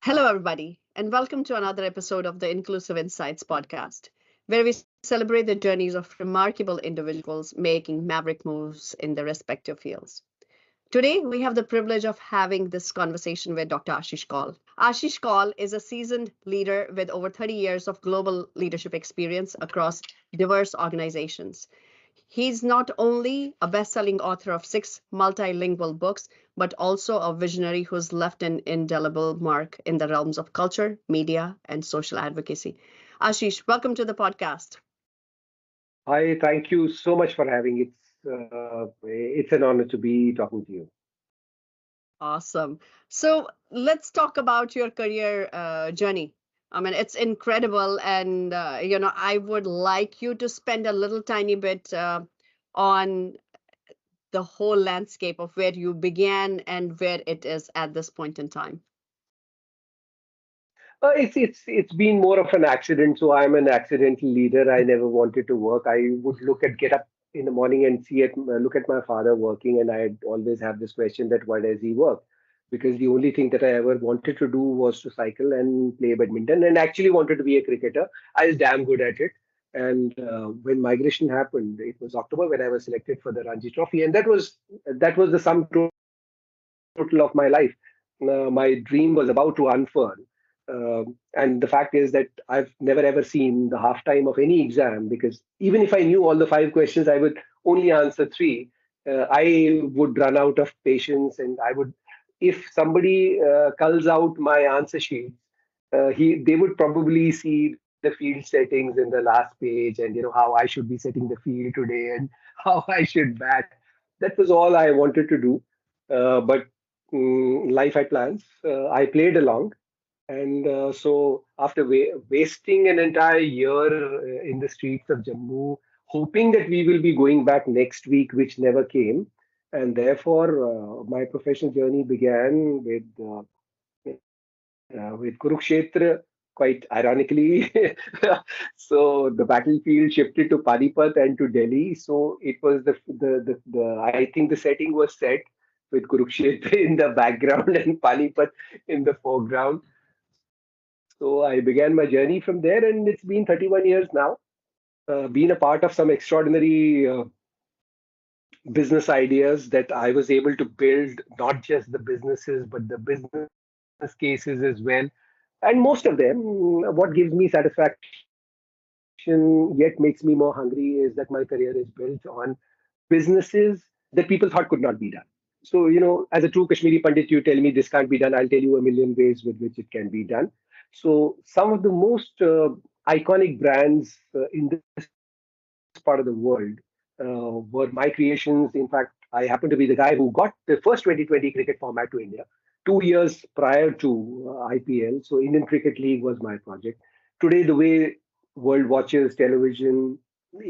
Hello, everybody, and welcome to another episode of the Inclusive Insights podcast, where we celebrate the journeys of remarkable individuals making maverick moves in their respective fields. Today, we have the privilege of having this conversation with Dr. Ashish Kaul. Ashish Kaul is a seasoned leader with over 30 years of global leadership experience across diverse organizations. He's not only a best-selling author of six multilingual books, but also a visionary who's left an indelible mark in the realms of culture, media, and social advocacy. Ashish, welcome to the podcast. Hi, thank you so much for having it. It's an honor to be talking to you. Awesome. So let's talk about your career journey. I mean, it's incredible, and I would like you to spend a little tiny bit on the whole landscape of where you began and where it is at this point in time. It's been more of an accident. So I'm an accidental leader. I never wanted to work. I would get up in the morning and look at my father working, and I'd always have this question that why does he work? Because the only thing that I ever wanted to do was to cycle and play badminton, and actually wanted to be a cricketer. I was damn good at it. And when migration happened, it was October when I was selected for the Ranji Trophy, and that was the sum total of my life. My dream was about to unfurl. And the fact is that I've never ever seen the halftime of any exam because even if I knew all the five questions, I would only answer three. I would run out of patience, and if somebody culls out my answer sheet, they would probably see the field settings in the last page, and how I should be setting the field today and how I should bat. That was all I wanted to do. But life had plans. I played along, and so after wasting an entire year in the streets of Jammu, hoping that we will be going back next week, which never came, and therefore my professional journey began with Kurukshetra, quite ironically. So the battlefield shifted to Panipat and to Delhi. So it was the I think the setting was set with Kurukshetra in the background and Panipat in the foreground. So I began my journey from there, and it's been 31 years now. Been a part of some extraordinary business ideas that I was able to build, not just the businesses, but the business cases as well. And most of them, what gives me satisfaction yet makes me more hungry is that my career is built on businesses that people thought could not be done. So, as a true Kashmiri Pandit, you tell me this can't be done, I'll tell you a million ways with which it can be done. So, some of the most iconic brands in this part of the world were my creations. In fact, I happen to be the guy who got the first 2020 cricket format to India 2 years prior to IPL. So, Indian Cricket League was my project. Today, the way world watches television,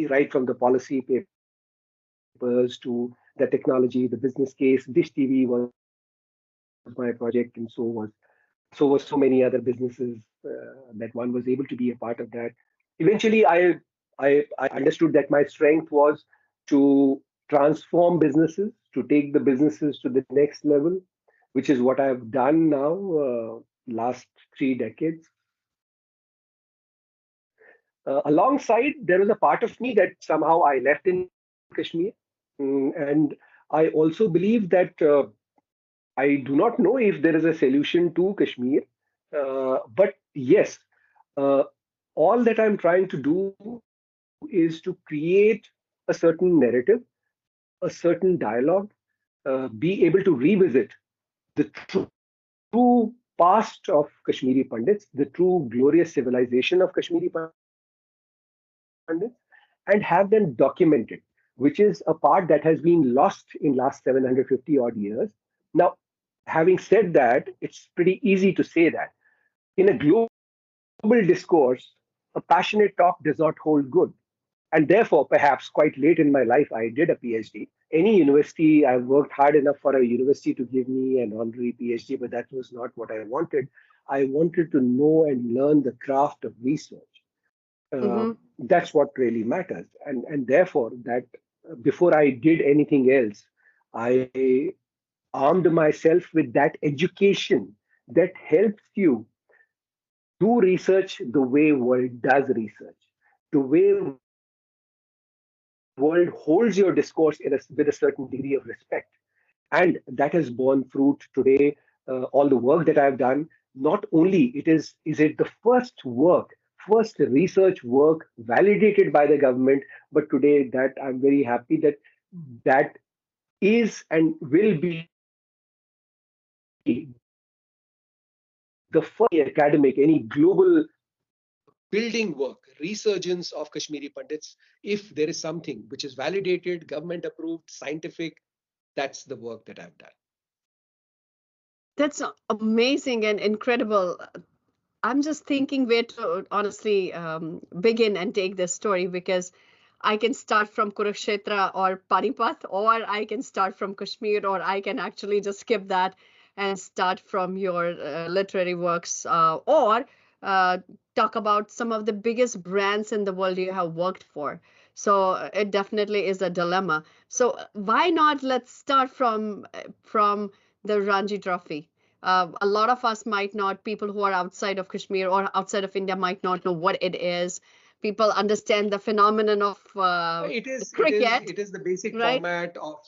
right from the policy papers to the technology, the business case, Dish TV was my project, and so was so many other businesses that one was able to be a part of that. Eventually, I understood that my strength was to transform businesses, to take the businesses to the next level, which is what I've done now, last 3 decades. Alongside, there was a part of me that somehow I left in Kashmir. And I also believe that I do not know if there is a solution to Kashmir. But yes, uh, all that I'm trying to do is to create a certain narrative, a certain dialogue, be able to revisit the true past of Kashmiri Pandits, the true glorious civilization of Kashmiri Pandits, and have them documented, which is a part that has been lost in last 750 odd years. Now, having said that, it's pretty easy to say that. In a global discourse, a passionate talk does not hold good. And therefore, perhaps quite late in my life, I did a PhD. Any university, I worked hard enough for a university to give me an honorary PhD, but that was not what I wanted. I wanted to know and learn the craft of research. Mm-hmm. That's what really matters. And therefore, that before I did anything else, I armed myself with that education that helps you do research the way world does research, the way world holds your discourse with a certain degree of respect. And that has borne fruit today. All the work that I've done, not only is it the first work, first research work validated by the government, but today that I'm very happy that that is and will be the first any academic, any global building work, resurgence of Kashmiri Pandits. If there is something which is validated, government approved, scientific, that's the work that I've done. That's amazing and incredible. I'm just thinking where to honestly begin and take this story, because I can start from Kurukshetra or Panipat, or I can start from Kashmir, or I can actually just skip that and start from your literary works, or uh, talk about some of the biggest brands in the world you have worked for. So it definitely is a dilemma. So why not? Let's start from the Ranji Trophy. A lot of us might not, people who are outside of Kashmir or outside of India might not know what it is. People understand the phenomenon of It is, it is, cricket, it is the basic right? format of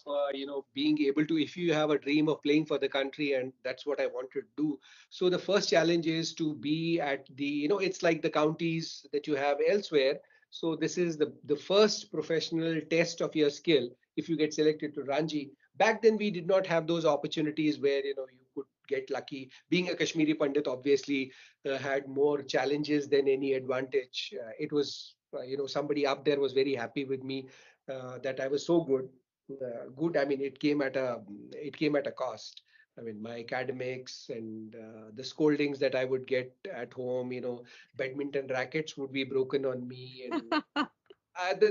being able to. If you have a dream of playing for the country, and that's what I wanted to do. So the first challenge is to be at the, it's like the counties that you have elsewhere. So this is the first professional test of your skill if you get selected to Ranji. Back then we did not have those opportunities where you could get lucky. Being a Kashmiri Pandit obviously had more challenges than any advantage. It was, somebody up there was very happy with me that I was so good. Good. I mean, it came at a cost. I mean, my academics and the scoldings that I would get at home. Badminton rackets would be broken on me, and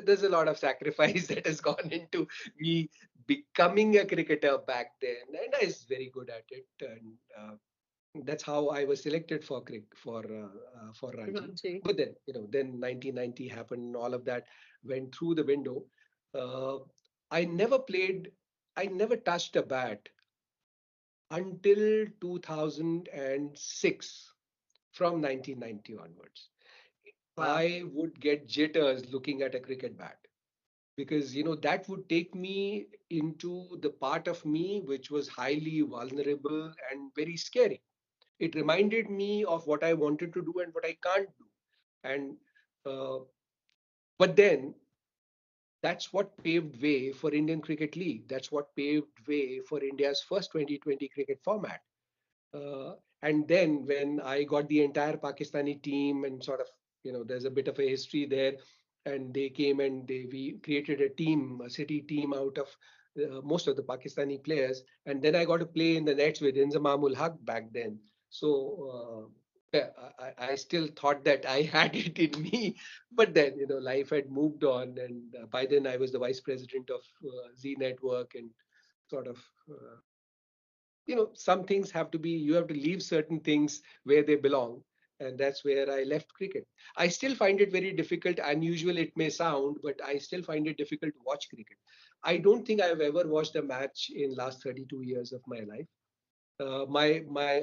there's a lot of sacrifice that has gone into me becoming a cricketer back then, and I was very good at it. And that's how I was selected for Ranji. Ranji. But then 1990 happened. All of that went through the window. Uh, I never played. I never touched a bat until 2006. From 1990 onwards, Wow. I would get jitters looking at a cricket bat, because that would take me into the part of me which was highly vulnerable and very scary. It reminded me of what I wanted to do and what I can't do. And uh, but then that's what paved way for Indian Cricket League. That's what paved way for India's first 2020 cricket format. And then when I got the entire Pakistani team, and sort of, there's a bit of a history there, and they came and we created a team, a city team out of most of the Pakistani players. And then I got to play in the nets with Inzamamul Haq back then. So yeah, I still thought that I had it in me, but then life had moved on, and by then I was the vice president of Z Network, and sort of. Some things have to be, you have to leave certain things where they belong, and that's where I left cricket. I still find it very difficult, unusual it may sound, but I still find it difficult to watch cricket. I don't think I've ever watched a match in last 32 years of my life.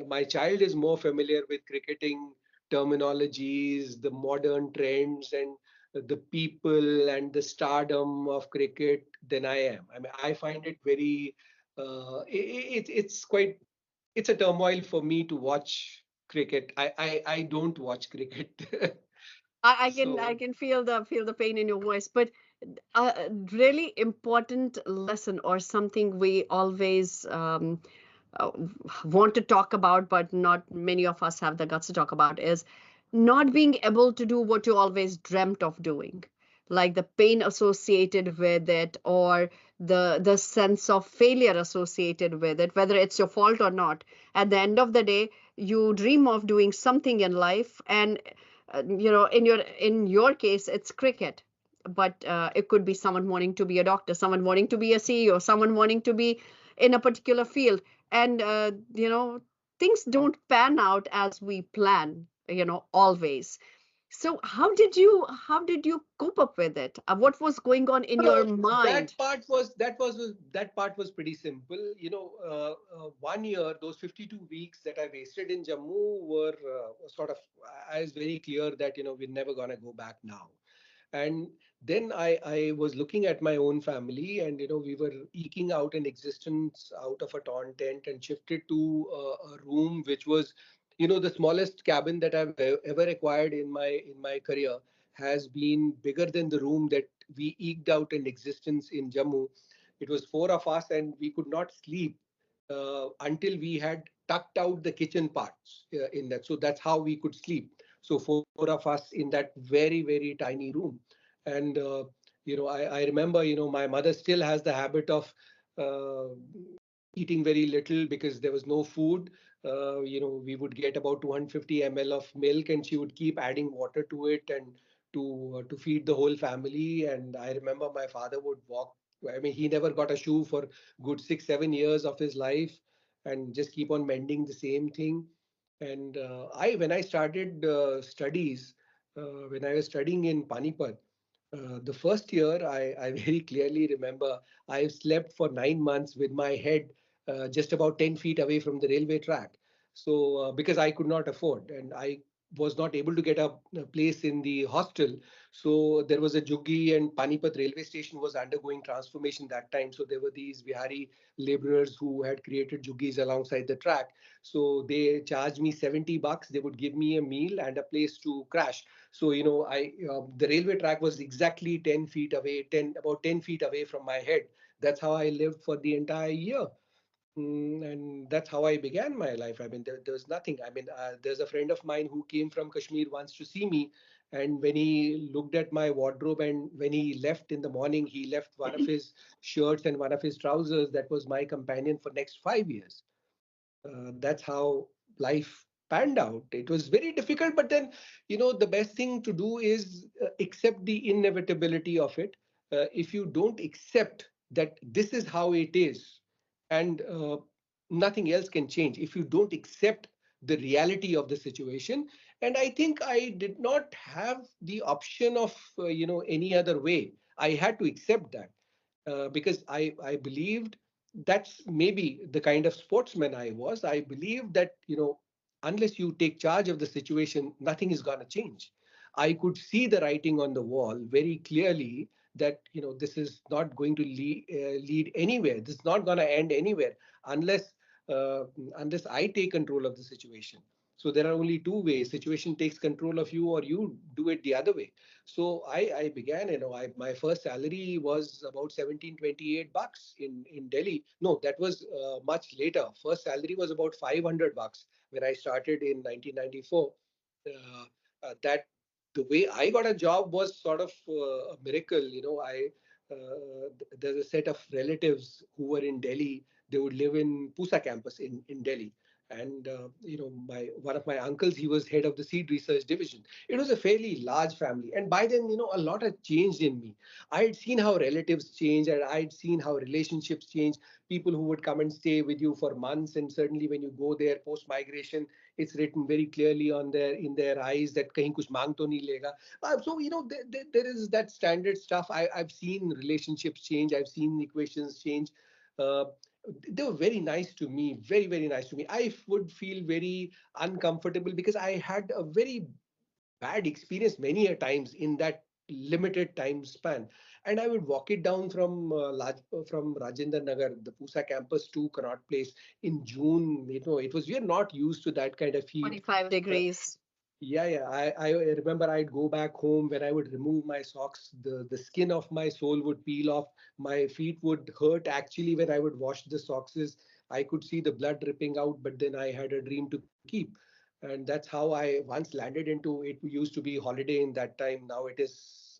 My child is more familiar with cricketing terminologies, the modern trends, and the people and the stardom of cricket than I am. I mean, I find it very it's quite, it's a turmoil for me to watch cricket. I don't watch cricket. I So can feel the pain in your voice, but a really important lesson, or something we always uh, want to talk about, but not many of us have the guts to talk about, is not being able to do what you always dreamt of doing, like the pain associated with it, or the sense of failure associated with it, whether it's your fault or not. At the end of the day, you dream of doing something in life, and in your case it's cricket, but it could be someone wanting to be a doctor, someone wanting to be a CEO, someone wanting to be in a particular field, and things don't pan out as we plan, always. So how did you cope up with it? What was going on in No, your mind? that part was pretty simple. 1 year, those 52 weeks that I wasted in Jammu were sort of. I was very clear that we're never gonna go back now. And then I was looking at my own family, and we were eking out an existence out of a torn tent and shifted to a room which was the smallest cabin that I've ever acquired in my career has been bigger than the room that we eked out an existence in Jammu. It was four of us, and we could not sleep until we had tucked out the kitchen parts in that. So that's how we could sleep. So four of us in that very, very tiny room. And I remember, my mother still has the habit of uh, eating very little because there was no food. We would get about 250 ml of milk, and she would keep adding water to it and to feed the whole family. And I remember my father would walk. I mean, he never got a shoe for good 6 7 years of his life, and just keep on mending the same thing. And when I started studies, when I was studying in Panipat, the first year, I very clearly remember I slept for 9 months with my head just about 10 feet away from the railway track. So, because I could not afford, and I was not able to get a place in the hostel. So there was a Juggi, and Panipat railway station was undergoing transformation that time. So there were these Bihari laborers who had created Juggis alongside the track. So they charged me $70. They would give me a meal and a place to crash. So I the railway track was exactly 10 feet away, 10 feet away from my head. That's how I lived for the entire year. And that's how I began my life. I mean, there was nothing. I mean, there's a friend of mine who came from Kashmir once to see me, and when he looked at my wardrobe, and when he left in the morning, he left one of his shirts and one of his trousers. That was my companion for next 5 years. That's how life panned out. It was very difficult, but then, the best thing to do is accept the inevitability of it. If you don't accept that this is how it is, and nothing else can change, if you don't accept the reality of the situation, and I think I did not have the option of, any other way. I had to accept that because I believed that's maybe the kind of sportsman I was. I believed that, unless you take charge of the situation, nothing is going to change. I could see the writing on the wall very clearly that, this is not going to lead anywhere. This is not going to end anywhere unless uh, unless I take control of the situation. So there are only two ways: situation takes control of you, or you do it the other way. So I began, my first salary was about 1728 bucks in Delhi. No, that was much later. First salary was about 500 bucks when I started in 1994. Uh, that the way I got a job was sort of a miracle. There's a set of relatives who were in Delhi. They would live in Pusa campus in Delhi. And my one of my uncles, he was head of the seed research division. It was a fairly large family, and by then, a lot had changed in me. I had seen how relatives change, and I'd seen how relationships change. People who would come and stay with you for months, and certainly when you go there post migration, it's written very clearly on their in their eyes that kahin kuch mang to nahi lega. So there is that standard stuff. I've seen relationships change, I've seen equations change. uh, they were very nice to me, very, very nice to me. I would feel very uncomfortable because I had a very bad experience many a times in that limited time span. And I would walk it down from Rajendra Nagar, the Pusa campus, to Connaught Place in June. It was, we are not used to that kind of heat. 25 Uh, degrees. yeah, yeah. I remember I'd go back home. When I would remove my socks, the skin of my sole would peel off. My feet would hurt actually when I would wash the socks. I could see the blood dripping out, but then I had a dream to keep. And that's how I once landed into it. Used to be Holiday in that time. Now it is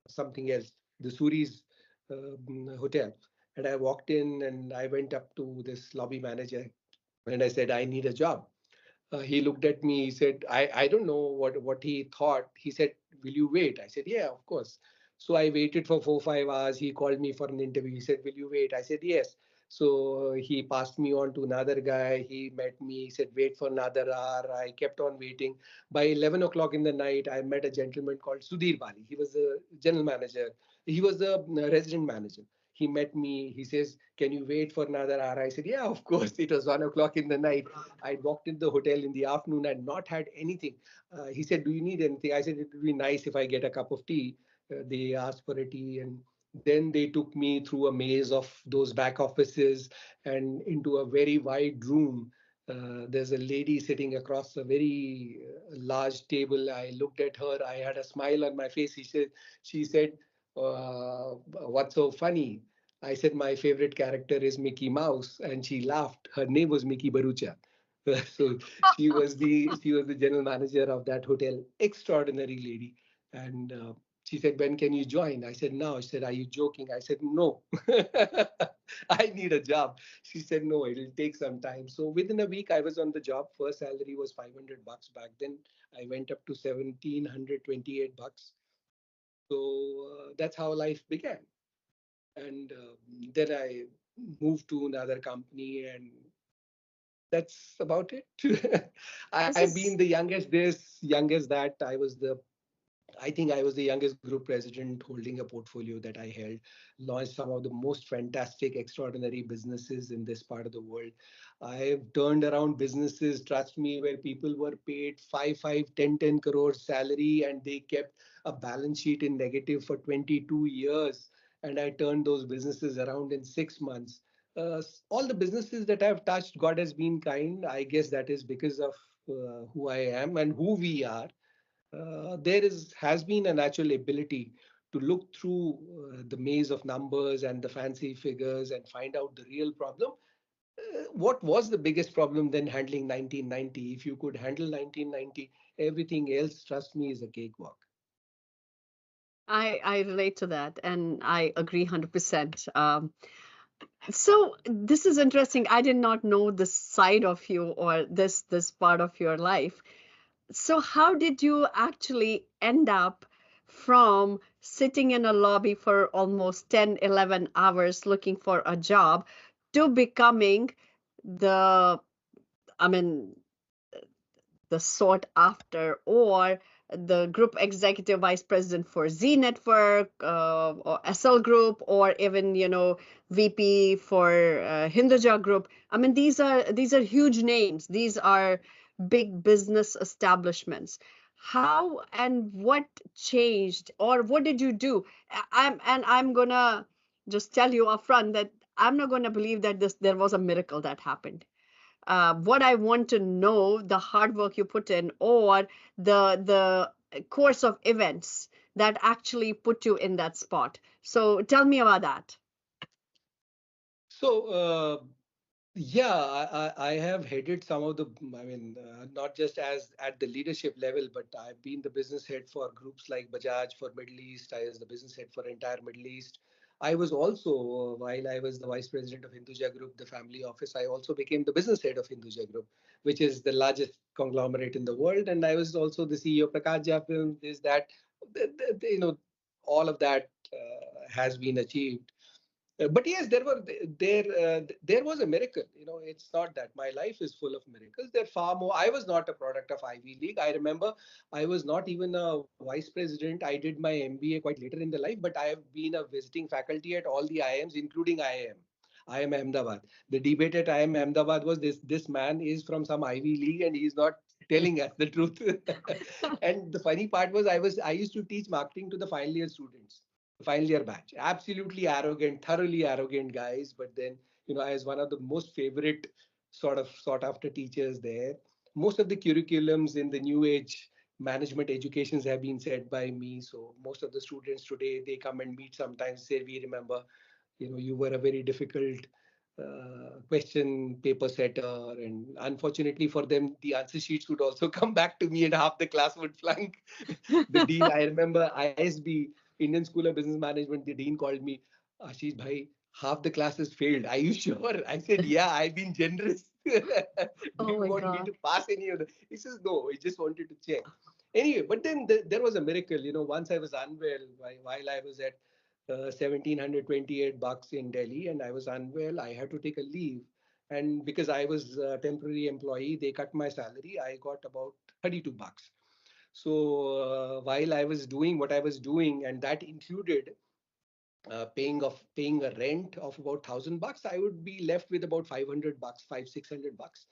something else, the Suri's hotel. And I walked in and I went up to this lobby manager and I said, I need a job. He looked at me. He said, I don't know what he thought. He said, will you wait? I said, yeah, of course. So I waited for 4 5 hours. He called me for an interview. He said, will you wait? I said, yes. So he passed me on to another guy. He met me. He said, wait for another hour. I kept on waiting. By 11 o'clock in the night, I met a gentleman called Sudhir Bali. He was the general manager. He was the resident manager. He met me. He says, can you wait for another hour? I said, yeah, of course. It was 1 o'clock in the night. I walked in the hotel in the afternoon and not had anything. He said, do you need anything? I said, it would be nice if I get a cup of tea. They asked for a tea, and then they took me through a maze of those back offices and into a very wide room. There's a lady sitting across a very large table. I looked at her. I had a smile on my face. She said, what's so funny? I said, my favorite character is Mickey Mouse, and she laughed. Her name was Mickey Barucha. So she was the general manager of that hotel. Extraordinary lady. And she said, when can you join? I said, no. She said, are you joking? I said, no. I need a job. She said, no, it'll take some time. So within a week, I was on the job. First salary was $500 back then. I went up to $1,728. So that's how life began. And then I moved to another company, and that's about it. This I've been is the youngest this, youngest that. I think I was the youngest group president holding a portfolio that I held, launched some of the most fantastic, extraordinary businesses in this part of the world. I've turned around businesses, trust me, where people were paid 10 crores salary and they kept a balance sheet in negative for 22 years. And I turned those businesses around in 6 months. All the businesses that I've touched, God has been kind. I guess that is because of who I am and who we are. There is has been a natural ability to look through the maze of numbers and the fancy figures and find out the real problem. What was the biggest problem then handling 1990? If you could handle 1990, everything else, trust me, is a cakewalk. I relate to that, and I agree 100%. So this is interesting. I did not know this side of you or this part of your life. So how did you actually end up from sitting in a lobby for almost 10, 11 hours looking for a job to becoming the, I mean, the sought after or the group executive vice president for Z Network or SL Group or even VP for Hinduja Group. I mean these are huge names. These are big business establishments. How and what changed or what did you do? I'm gonna just tell you upfront that I'm not gonna believe that there was a miracle that happened. What I want to know, the hard work you put in, or the course of events that actually put you in that spot. So tell me about that. So, yeah, I have headed some of the, I mean, not just as at the leadership level, but I've been the business head for groups like Bajaj for Middle East. I was the business head for entire Middle East. I was also, while I was the vice president of Hinduja Group, the family office, I also became the business head of Hinduja Group, which is the largest conglomerate in the world. And I was also the CEO of Prakash Films. Is that, all of that has been achieved. But yes, there was a miracle. It's not that my life is full of miracles. There are far more. I was not a product of Ivy League. I remember I was not even a vice president. I did my MBA quite later in the life, but I have been a visiting faculty at all the IIMs, including IIM Ahmedabad. The debate at IIM Ahmedabad was this man is from some Ivy League and he's not telling us the truth. And the funny part was I used to teach marketing to the final year students, final year batch. Absolutely arrogant, thoroughly arrogant guys. But then, I was one of the most favorite sort of sought after teachers there. Most of the curriculums in the new age management educations have been set by me. So most of the students today, they come and meet sometimes, say, we remember, you were a very difficult question paper setter. And unfortunately for them, the answer sheets would also come back to me and half the class would flunk. The dean, I remember ISB, Indian School of Business Management, the dean called me, Ashish bhai, half the class has failed. Are you sure? I said, yeah, I've been generous. Do Oh you my want me God. to pass any of the? He says, no, I just wanted to check. Anyway, but then there was a miracle. Once I was unwell while I was at $1,728 in Delhi, and I was unwell. I had to take a leave, and because I was a temporary employee, they cut my salary. I got about $32. So while I was doing what I was doing, and that included paying a rent of about $1,000, I would be left with about $500, 600 bucks.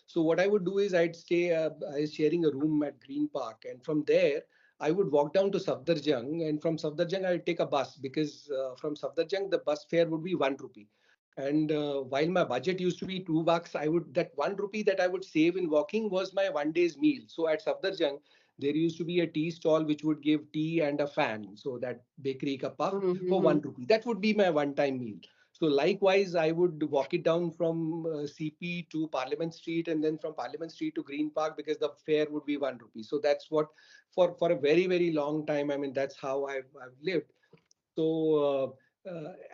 So what I would do is I'd stay. I was sharing a room at Green Park, and from there I would walk down to Safdarjung, and from Safdarjung I'd take a bus because from Safdarjung the bus fare would be 1 rupee. And while my budget used to be $2, I would that 1 rupee that I would save in walking was my one day's meal. So at Safdarjung there used to be a tea stall which would give tea and a fan, so that bakery ka puff for Mm-hmm. 1 rupee. That would be my one-time meal. So likewise, I would walk it down from CP to Parliament Street, and then from Parliament Street to Green Park because the fare would be 1 rupee. So that's what for a very long time. I mean, that's how I've lived. So,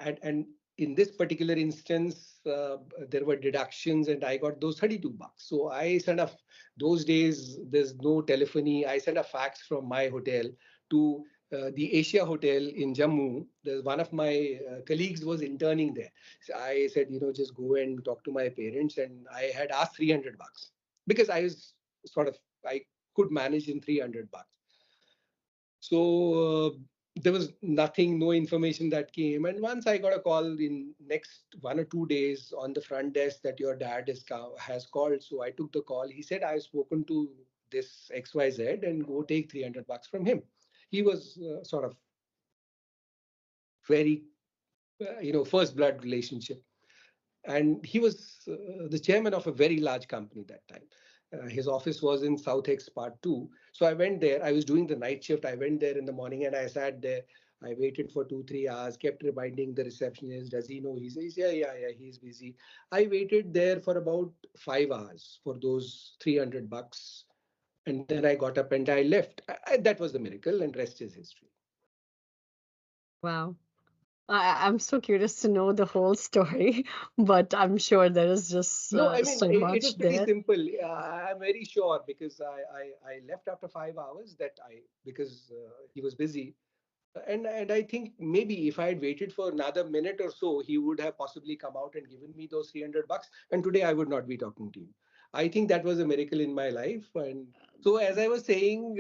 and in this particular instance, there were deductions, and I got those $32. So I sent a those days there's no telephony. I sent a fax from my hotel to the Asia Hotel in Jammu. There's one of my colleagues was interning there. So I said, just go and talk to my parents, and I had asked $300 because I was sort of I could manage in $300. So there was nothing, no information that came. And once I got a call in next 1 or 2 days on the front desk that your dad has called. So I took the call. He said, I've spoken to this XYZ and go take $300 from him. He was sort of very, first blood relationship. And he was the chairman of a very large company that time. His office was in South X Part 2. So I went there. I was doing the night shift. I went there in the morning and I sat there. I waited for 2, 3 hours, kept reminding the receptionist, does he know? He says, yeah, he's busy. I waited there for about 5 hours for those $300. And then I got up and I left. That was the miracle, and rest is history. Wow. I'm so curious to know the whole story, but I'm sure there is just No, I mean, so it was much pretty there. simple. I'm very sure because I left after 5 hours because he was busy. And I think maybe if I had waited for another minute or so, he would have possibly come out and given me those $300. And today I would not be talking to you. I think that was a miracle in my life. And so, as I was saying,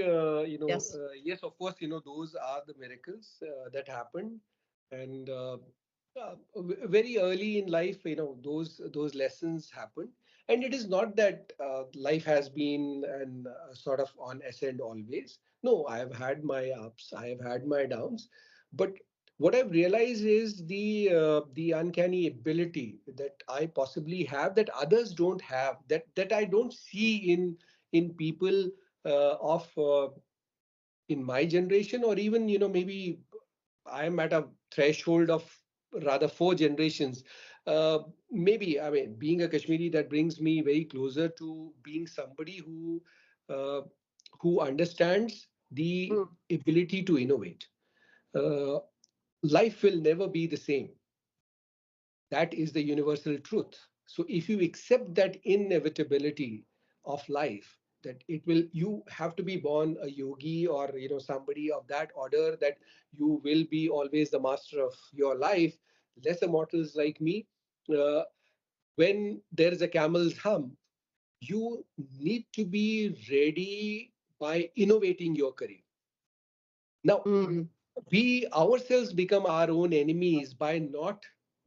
Yes. yes, of course, those are the miracles that happened. And very early in life, those lessons happened. And it is not that life has been an sort of on ascend always. No, I have had my ups, I have had my downs, but what I've realized is the uncanny ability that I possibly have that others don't have, that I don't see in people of in my generation, or even maybe I am at a threshold of rather 4 generations. Uh, Maybe, I mean, being a Kashmiri, that brings me very closer to being somebody uh, who understands the Mm. ability to innovate. Uh, Life will never be the same. That is the universal truth. So if you accept that inevitability of life, that it will, you have to be born a yogi or somebody of that order, that you will be always the master of your life. Lesser mortals like me, uh, when there is a camel's hump, you need to be ready by innovating your career. Now, Mm. we ourselves become our own enemies by not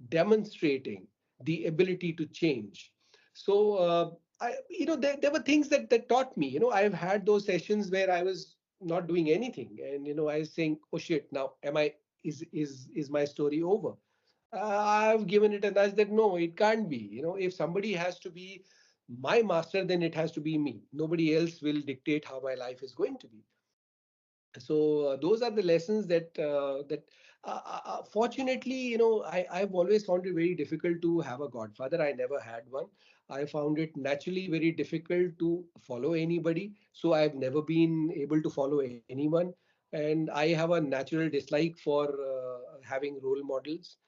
demonstrating the ability to change. So there were things that taught me. I've had those sessions where I was not doing anything, and I was saying, oh shit, now am I is my story over? I've given it a nudge that no, it can't be. If somebody has to be my master, then it has to be me. Nobody else will dictate how my life is going to be. So those are the lessons that fortunately, I've always found it very difficult to have a godfather. I never had one. I found it naturally very difficult to follow anybody, so I've never been able to follow anyone. And I have a natural dislike for having role models.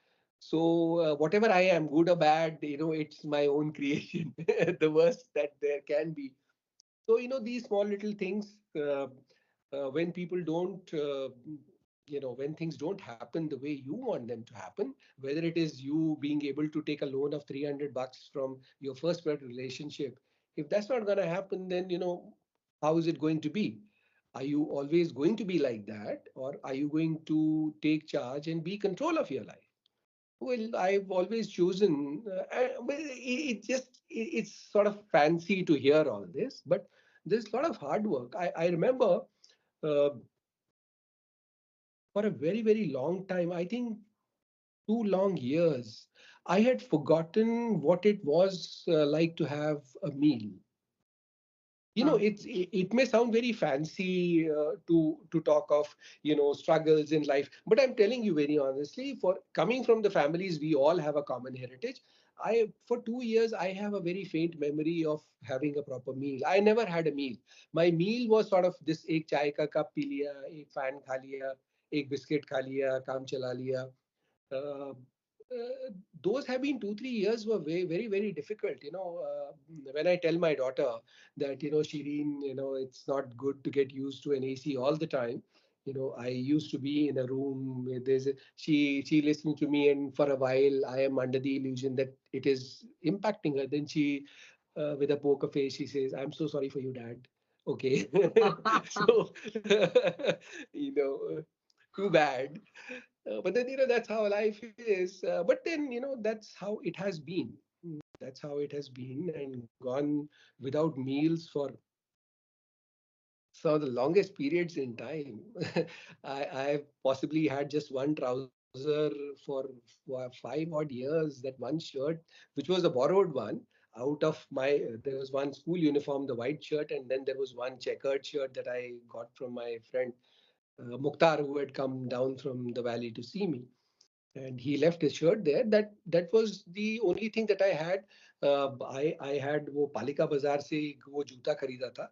So whatever I am, good or bad, it's my own creation. The worst that there can be. So these small little things, when people don't when things don't happen the way you want them to happen, whether it is you being able to take a loan of 300 bucks from your first relationship, if that's not going to happen, then how is it going to be? Are you always going to be like that, or are you going to take charge and be control of your life? Well, I've always chosen. Well, it's sort of fancy to hear all this, but there's a lot of hard work. I remember uh, for a very very long time. I think 2 long years. I had forgotten what it was like to have a meal. Wow. It may sound very fancy to talk of struggles in life, but I'm telling you very honestly, for coming from the families, we all have a common heritage. I For 2 years I have a very faint memory of having a proper meal. I never had a meal. My meal was sort of this: एक चाय का cup P लिया, एक fan खा लिया, एक biscuit खा लिया, काम चला लिया. uh, those have been 2 3 years were very very very difficult. When I tell my daughter that, Shireen, it's not good to get used to an AC all the time. I used to be in a room where she listened to me, and for a while I am under the illusion that it is impacting her. Then she, with a poker face, she says, "I'm so sorry for you, Dad." Okay. So, too bad. But then, that's how life is. But then, that's how it has been. That's how it has been, and gone without meals for some of the longest periods in time. I've possibly had just one trouser for 5 odd years, that one shirt, which was a borrowed one out of there was one school uniform, the white shirt, and then there was one checkered shirt that I got from my friend Mukhtar, who had come down from the valley to see me, and he left his shirt there. That was the only thing that I had. I had वो पालिका बाजार से वो जूता खरीदा था.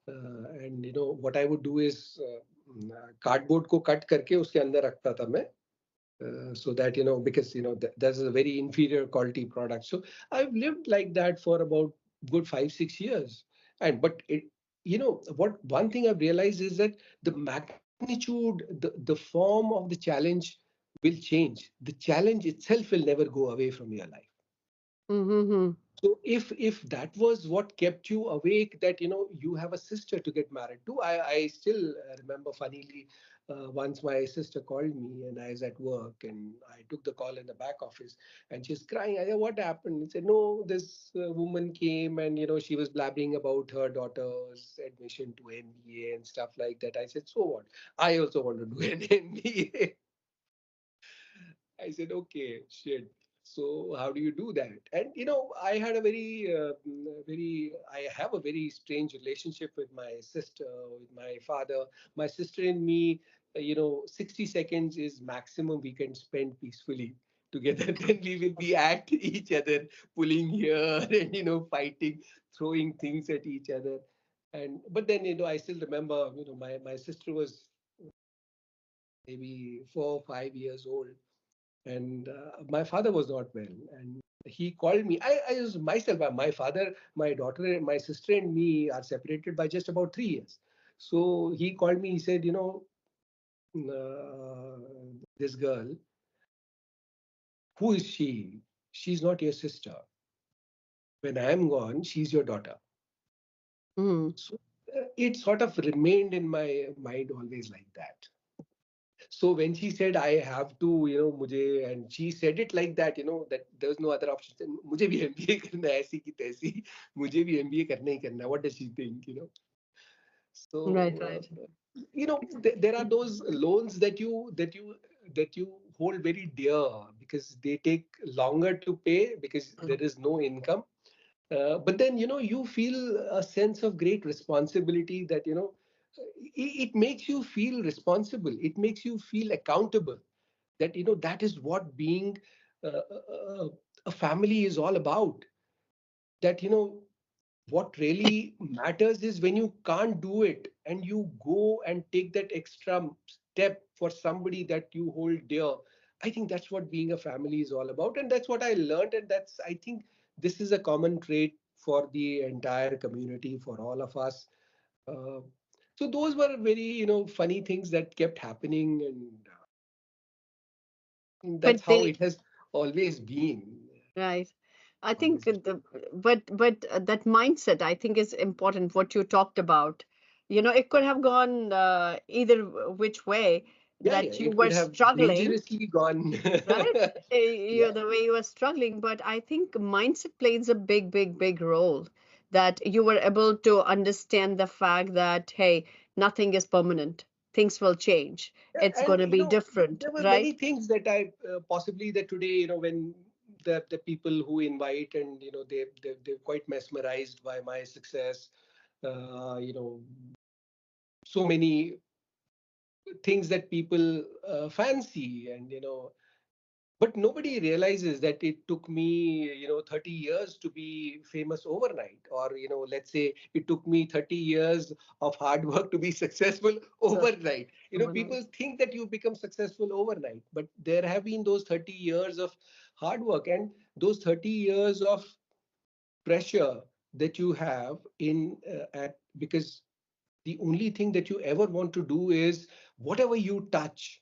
And what I would do is cardboard को cut करके उसके अंदर रखता था मैं, so that because that's a very inferior quality product. So I've lived like that for about good 5 6 years. And but it what one thing I've realized is that the magnitude, the form of the challenge will change. The challenge itself will never go away from your life. Mm-hmm. So if that was what kept you awake, that you have a sister to get married to. I still remember funnily, once my sister called me and I was at work, and I took the call in the back office, and she's crying. I said, "What happened?" He said, "No, this woman came, and she was blabbing about her daughter's admission to MBA and stuff like that." I said, "So what? I also want to do an MBA." I said, okay, shit. So how do you do that? And I had a I have a very strange relationship with my sister, with my father. My sister and me, 60 seconds is maximum we can spend peacefully together. Then we will be at each other, pulling here and fighting, throwing things at each other. And but then I still remember, my sister was maybe 4 or 5 years old, and my father was not well, and he called me. I was myself, my father, my daughter, my sister and me are separated by just about 3 years. So he called me. He said, this girl, who is she? She's not your sister. When I am gone, she's your daughter. Mm. So it sort of remained in my mind always like that. So when she said I have to, मुझे, and she said it like that, that there was no other option. मुझे भी MBA करना है, ऐसी की तैसी, मुझे भी MBA करना ही करना है. What does she think? Right, So right. there are those loans that you hold very dear, because they take longer to pay because there is no income. But then you feel a sense of great responsibility, that it makes you feel responsible. It makes you feel accountable. That that is what being a family is all about. That what really matters is when you can't do it and you go and take that extra step for somebody that you hold dear. I think that's what being a family is all about, and that's what I learned, and that's, I think, this is a common trait for the entire community, for all of us. uh, So those were very, funny things that kept happening, and that's But how they it has always been. right. I think Always been. but that mindset I think is important. What you talked about, it could have gone either which way. Yeah, yeah, That you it were could have struggling, dangerously gone. right? Yeah. The way you were struggling, but I think mindset plays a big, big, big role. That you were able to understand the fact that hey, nothing is permanent. Things will change. Yeah, It's going and to be different, there were many right? things that I possibly that today, when the people who invite, and they're quite mesmerized by my success. So many things that people fancy, and but nobody realizes that it took me 30 years to be famous overnight, or let's say it took me 30 years of hard work to be successful So, overnight. People think that you become successful overnight, but there have been those 30 years of hard work, and those 30 years of pressure that you have in at because the only thing that you ever want to do is whatever you touch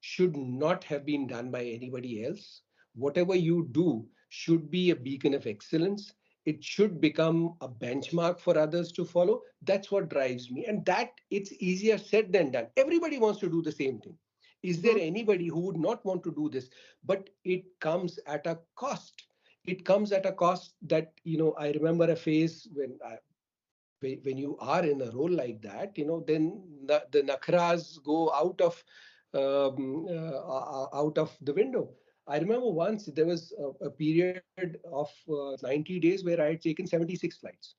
should not have been done by anybody else. Whatever you do should be a beacon of excellence. It should become a benchmark for others to follow. That's what drives me. And that it's easier said than done. Everybody wants to do the same thing. Is there mhm. anybody who would not want to do this? But it comes at a cost. It comes at a cost that, I remember a phase when you are in a role like that, then the nakhras go out of the window. I remember once there was a period of 90 days where I had taken 76 flights,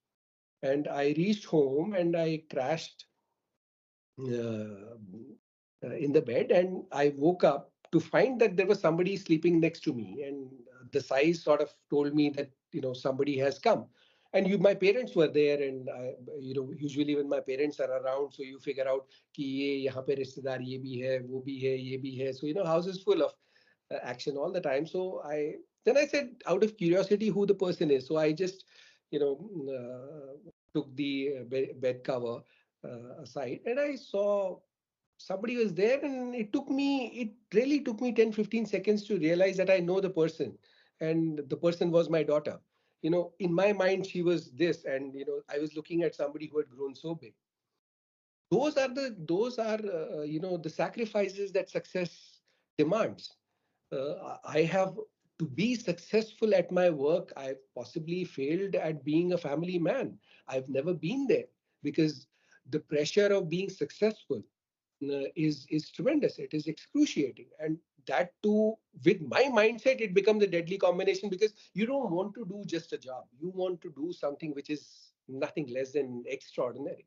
and I reached home and I crashed uh, in the bed, and I woke up to find that there was somebody sleeping next to me, and the size sort of told me that somebody has come. And my parents were there, and usually when my parents are around, so you figure out कि ये यहाँ पे रिश्तेदार ये भी है वो भी है ये भी है, so house is full of action all the time. So I said, out of curiosity, who the person is. So I just took the bed cover aside, and I saw somebody was there, and it really took me 10-15 seconds to realize that I know the person, and the person was my daughter. In my mind she was this, and I was looking at somebody who had grown so big. Those are the sacrifices that success demands. I have to be successful at my work. I've possibly failed at being a family man. I've never been there because the pressure of being successful is tremendous. It is excruciating, and that too, with my mindset, it becomes a deadly combination, because you don't want to do just a job. You want to do something which is nothing less than extraordinary.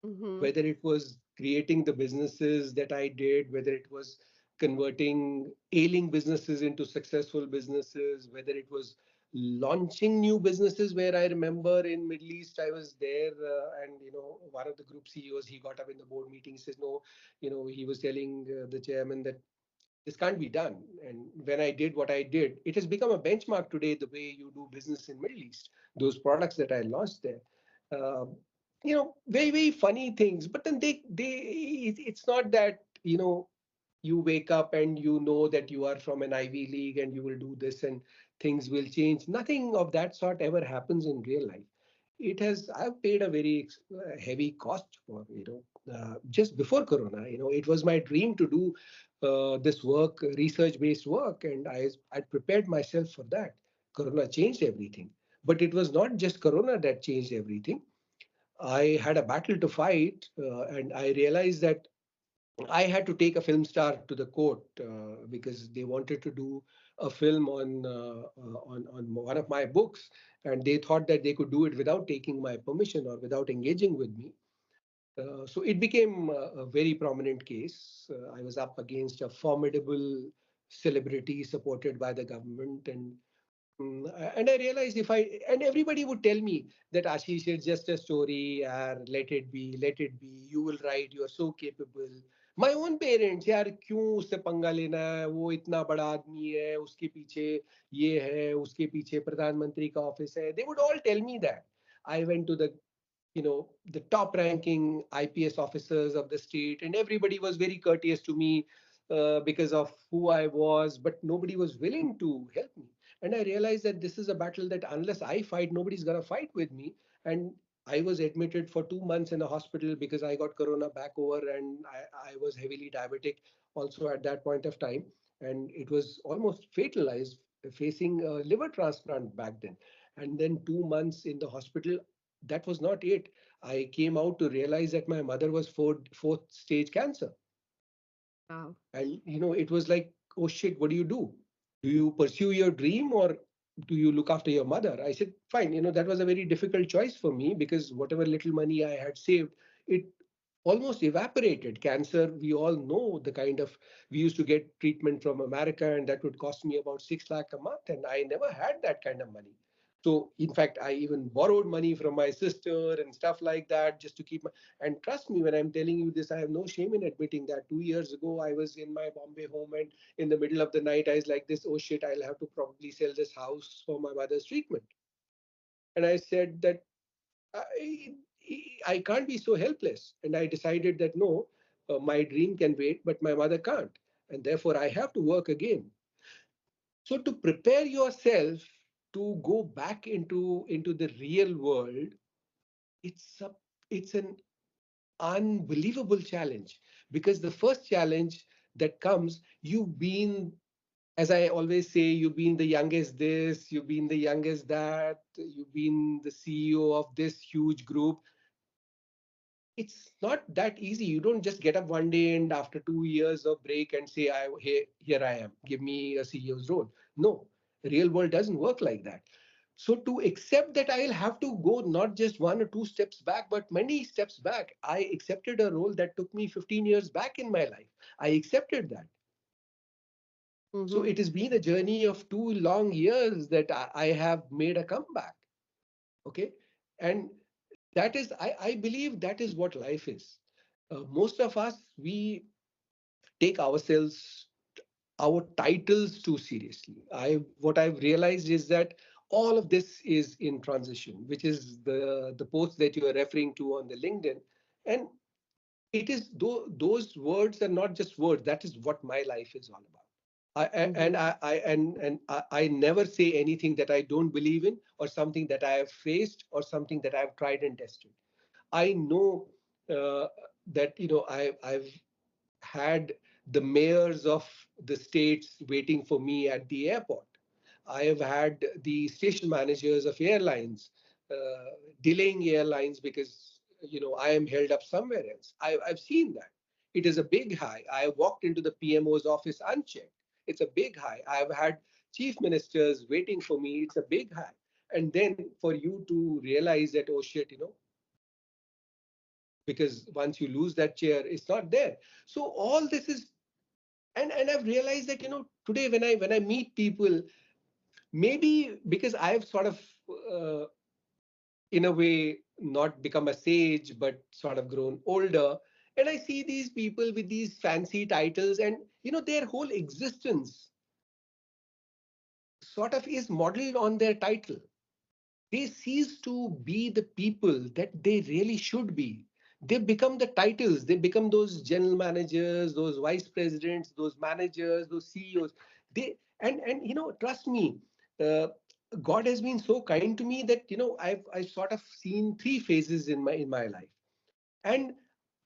Mhm. Whether it was creating the businesses that I did, whether it was converting ailing businesses into successful businesses, whether it was launching new businesses, where I remember in Middle East I was there, and one of the group CEOs, he got up in the board meeting, says no, he was telling the chairman that this can't be done. And when I did what I did, it has become a benchmark today, the way you do business in Middle East, those products that I launched there. Uh, very, very funny things. But then it's not that, you wake up and you know that you are from an Ivy League and you will do this and things will change. Nothing of that sort ever happens in real life. I've paid a very heavy cost for, just before Corona. It was my dream to do this work, research based work, and I prepared myself for that. Corona changed everything. But it was not just Corona that changed everything. I had a battle to fight, and I realized that I had to take a film star to the court, because they wanted to do a film on one of my books, and they thought that they could do it without taking my permission or without engaging with me. So it became a very prominent case. I was up against a formidable celebrity supported by the government, and I realized, and everybody would tell me that Ashish, it's just a story, let it be, you will write, you are so capable. My own parents, यार क्यों उससे पंगा लेना है, वो इतना बड़ा आदमी है, उसके पीछे ये है, उसके पीछे प्रधानमंत्री का ऑफिस है. They would all tell me that. I went to the the top ranking IPS officers of the state, and everybody was very courteous to me because of who I was, but nobody was willing to help me. And I realized that this is a battle that unless I fight, nobody's going to fight with me. And I was admitted for 2 months in a hospital because I got corona back over, and I was heavily diabetic also at that point of time. And it was almost fatal. I was facing a liver transplant back then. And then 2 months in the hospital, that was not it. I came out to realize that my mother was fourth stage cancer. Wow. And it was like, oh shit, what do you do? Do you pursue your dream, or do you look after your mother? I said, fine. That was a very difficult choice for me because whatever little money I had saved, it almost evaporated. Cancer, we all know the kind of, we used to get treatment from America, and that would cost me about 6 lakh a month, and I never had that kind of money. So in fact, I even borrowed money from my sister and stuff like that just to keep my, and trust me when I'm telling you this, I have no shame in admitting that 2 years ago I was in my Bombay home, and in the middle of the night I was like this, oh shit, I'll have to probably sell this house for my mother's treatment. And I said that I, I can't be so helpless. And I decided that no, my dream can wait, but my mother can't. And therefore, I have to work again. So to prepare yourself to go back into the real world, it's a it's an unbelievable challenge, because the first challenge that comes, you've been, as I always say, you've been the youngest this, you've been the youngest that, you've been the CEO of this huge group. It's not that easy. You don't just get up one day and after 2 years of break and say, here I am, give me a CEO's role. No, the real world doesn't work like that. So to accept that I'll have to go not just 1 or 2 steps back, but many steps back, I accepted a role that took me 15 years back in my life. I accepted that. So Mm-hmm. it has been a journey of 2 long years that I have made a comeback. Okay. And that is, I believe that is what life is. Most of us, we take ourselves, our titles too seriously. What I've realized is that all of this is in transition, which is the post that you are referring to on the LinkedIn. And it is, those words are not just words. That is what my life is all about. Mm-hmm. I never say anything that I don't believe in, or something that I have faced, or something that I've tried and tested. I know uh, that I've had the mayors of the states waiting for me at the airport. I have had the station managers of airlines delaying airlines because I am held up somewhere else. I've seen that. It is a big high. I walked into the PMO's office unchecked. It's a big high. I've had chief ministers waiting for me. It's a big high. And then for you to realize that, oh shit, because once you lose that chair, it's not there. So all this is, and I've realized that today when I meet people, maybe because I've sort of uh, in a way not become a sage but sort of grown older, and I see these people with these fancy titles, and their whole existence sort of is modeled on their title. They cease to be the people that they really should be. They become the titles. They become those general managers, those vice presidents, those managers, those CEOs. And trust me, uh, God has been so kind to me that I've sort of seen three phases in my life. And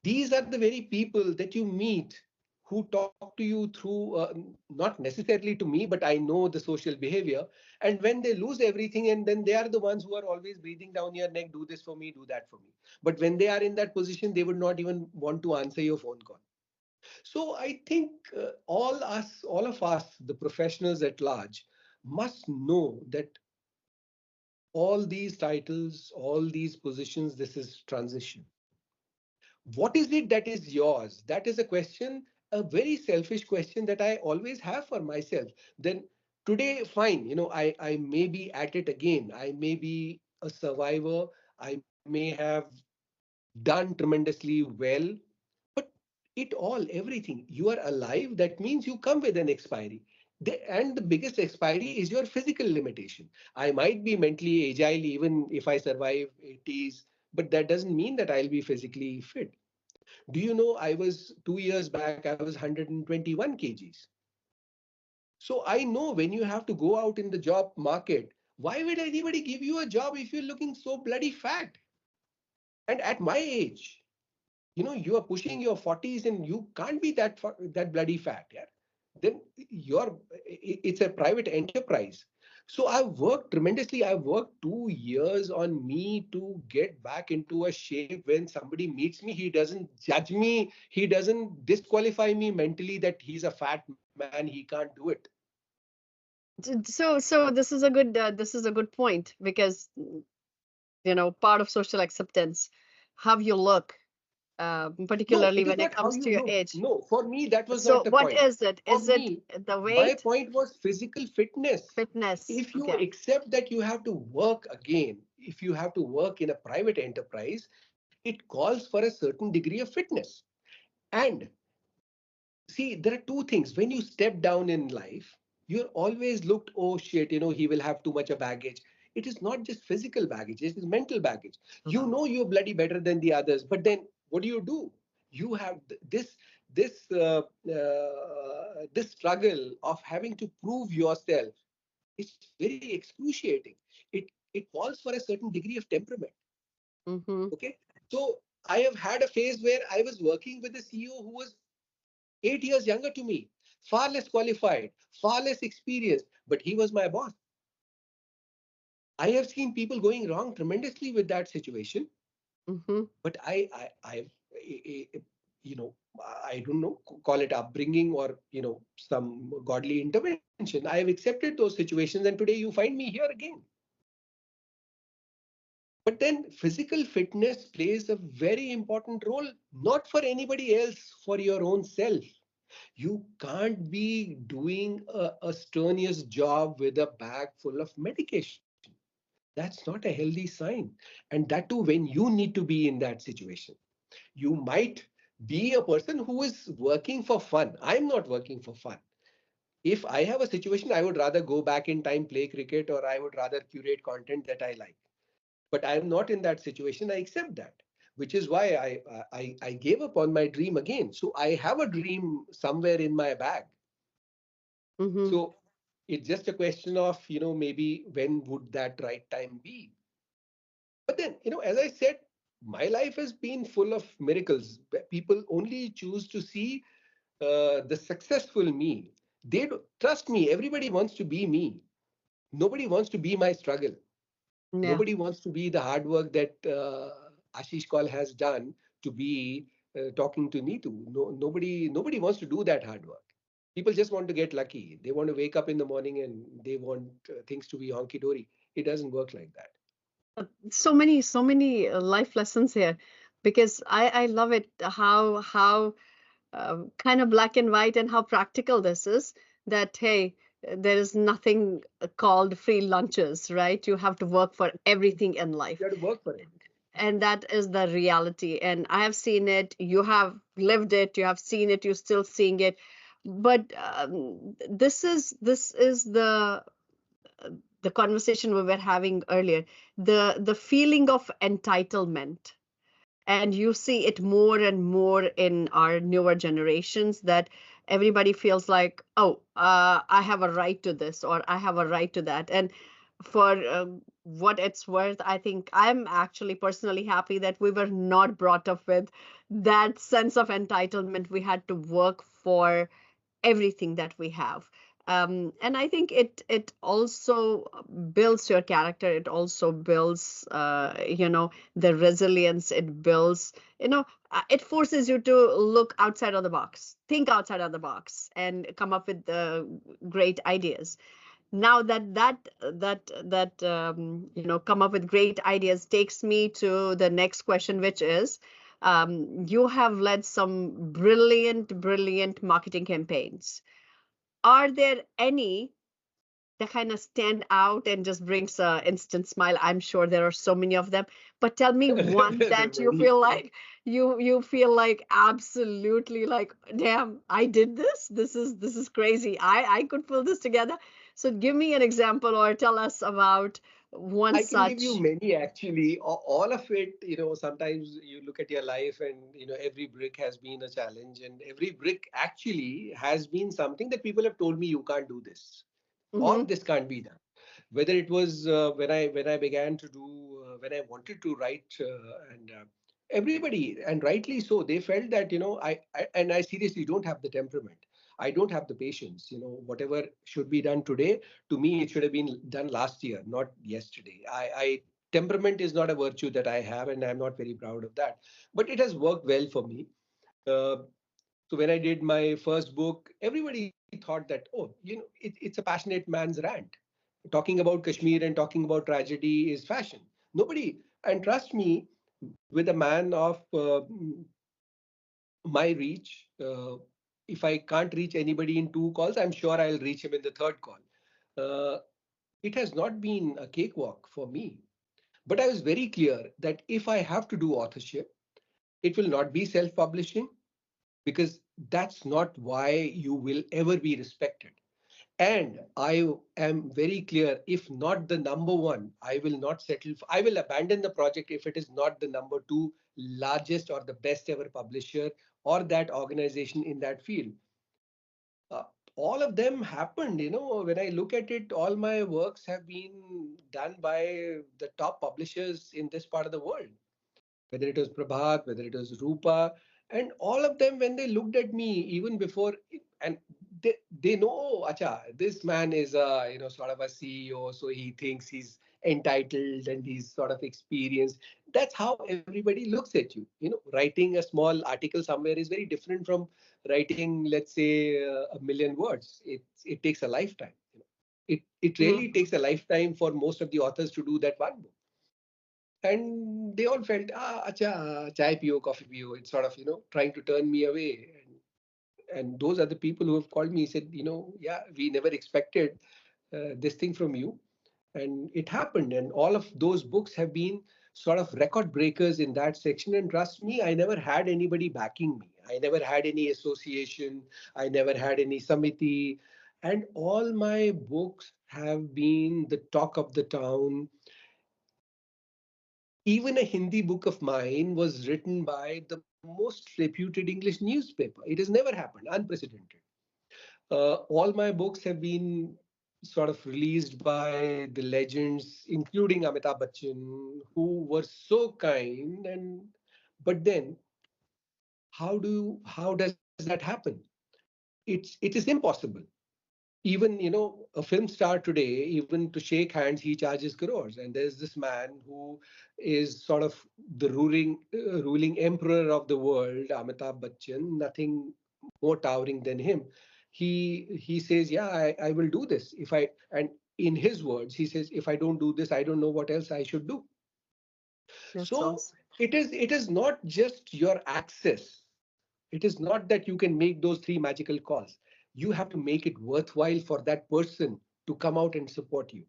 these are the very people that you meet who talk to you through, not necessarily to me, but I know the social behavior. And when they lose everything, and then they are the ones who are always breathing down your neck, do this for me, do that for me. But when they are in that position, they would not even want to answer your phone call. So I think all of us, the professionals at large, must know that all these titles, all these positions, this is transition. What is it that is yours? That is a question, a very selfish question that I always have for myself. Then today, fine, I may be at it again. I may be a survivor. I may have done tremendously well, but everything, you are alive. That means you come with an expiry. And the biggest expiry is your physical limitation. I might be mentally agile even if I survive 80s, but that doesn't mean that I'll be physically fit. Do you know, I was 2 years back, I was 121 kgs. So I know when you have to go out in the job market, why would anybody give you a job if you're looking so bloody fat? And at my age, you are pushing your 40s and you can't be that bloody fat. Yeah, then it's a private enterprise. So I've worked tremendously. I've worked 2 years on me to get back into a shape. When somebody meets me, he doesn't judge me, he doesn't disqualify me mentally that he's a fat man, he can't do it. So this is a good point, because part of social acceptance, how you look, No, particularly it is when it not how comes you to your look. age. No, for me, that was So not the what point. is it? For Is it me, the my weight, point was physical fitness. fitness? If you Okay. accept that you have to work again, if you have to work in a private enterprise, it calls for a certain degree of fitness. And see, there are two things. When you step down in life, you're always looked, oh shit, he will have too much of baggage. It is not just physical baggage, it is mental baggage. You know you're bloody better than the others, but then what do? You have this struggle of having to prove yourself. It's very excruciating. It calls for a certain degree of temperament. Mm-hmm. Okay. So I have had a phase where I was working with a CEO who was 8 years younger to me, far less qualified, far less experienced, but he was my boss. I have seen people going wrong tremendously with that situation, Mm-hmm. but you know, I don't know, call it upbringing or some godly intervention. I have accepted those situations, and today you find me here again. But then physical fitness plays a very important role, not for anybody else, for your own self. You can't be doing a strenuous job with a bag full of medication. That's not a healthy sign. And that too, when you need to be in that situation. You might be a person who is working for fun. I'm not working for fun. If I have a situation, I would rather go back in time, play cricket, or I would rather curate content that I like. But I am not in that situation. I accept that, which is why I gave up on my dream again. So I have a dream somewhere in my bag. Mm-hmm. So it's just a question of, maybe when would that right time be? But then, as I said, my life has been full of miracles. People only choose to see the successful me. They don't, trust me, everybody wants to be me. Nobody wants to be my struggle. Yeah. Nobody wants to be the hard work that Ashish Kaul has done to be talking to Neetu. No, nobody wants to do that hard work. People just want to get lucky. They want to wake up in the morning and they want things to be honky dory. It doesn't work like that. So many life lessons here, because I love it how kind of black and white, and how practical this is, that hey, there is nothing called free lunches, right? You have to work for everything in life. You have to work for it. And that is the reality, and I have seen it, you have lived it, you have seen it, you're still seeing it. But this is the conversation we were having earlier, the feeling of entitlement. And you see it more and more in our newer generations, that everybody feels like, oh, I have a right to this, or I have a right to that. And for what it's worth, I think I'm actually personally happy that we were not brought up with that sense of entitlement. We had to work for everything that we have. And I think it also builds your character. It also builds, the resilience. It builds, it forces you to look outside of the box, think outside of the box, and come up with great ideas. Now that come up with great ideas takes me to the next question, which is, you have led some brilliant marketing campaigns. Are there any that kind of stand out and just brings a instant smile? I'm sure there are so many of them, but tell me one There are that you many. feel like you feel like absolutely like, damn, I did this. This is crazy. I could pull this together. So give me an example or tell us about one I can give you such. many actually. All of it, sometimes you look at your life and, every brick has been a challenge, and every brick actually has been something that people have told me you can't do this or Mm-hmm. this can't be done. Whether it was when I began to do when I wanted to write, and everybody, and rightly so, they felt that, I seriously don't have the temperament. I don't have the patience. Whatever should be done today, to me it should have been done last year, not yesterday. I Temperament is not a virtue that I have, and I'm not very proud of that. But it has worked well for me. Uh, so when I did my first book, everybody thought that, oh, it's a passionate man's rant. Talking about Kashmir and talking about tragedy is fashion. Nobody, and trust me, with a man of my reach, if I can't reach anybody in two calls, I'm sure I'll reach him in the third call. Uh, it has not been a cakewalk for me. But I was very clear that if I have to do authorship, it will not be self publishing, because that's not why you will ever be respected. And I am very clear, if not the number one, I will not settle. I will abandon the project if it is not the number two largest or the best ever publisher or that organization in that field. Uh, all of them happened, when I look at it, all my works have been done by the top publishers in this part of the world, whether it was Prabhat, whether it was Rupa, and all of them, when they looked at me, even before, and they know, acha, this man is a, sort of a CEO, so he thinks he's entitled and he's sort of experienced. That's how everybody looks at you. Writing a small article somewhere is very different from writing, let's say, a million words. It takes a lifetime. It Mm-hmm. really takes a lifetime for most of the authors to do that one book. And they all felt, acha, chai pio, coffee pio. It's sort of, trying to turn me away. And those are the people who have called me, said, yeah, we never expected this thing from you. And it happened. And all of those books have been sort of record breakers in that section. And trust me, I never had anybody backing me. I never had any association. I never had any samiti. And all my books have been the talk of the town. Even a Hindi book of mine was written by the most reputed English newspaper. It has never happened, unprecedented. All my books have been sort of released by the legends, including Amitabh Bachchan, who were so kind. And but then, how does that happen? It is impossible. Even, a film star today, even to shake hands, he charges crores. And there's this man who is sort of the ruling emperor of the world, Amitabh Bachchan, nothing more towering than him. He says, yeah, I will do this if I and in his words, he says, if I don't do this, I don't know what else I should do. That's So awesome. it is not just your access. It is not that you can make those three magical calls. You have to make it worthwhile for that person to come out and support you.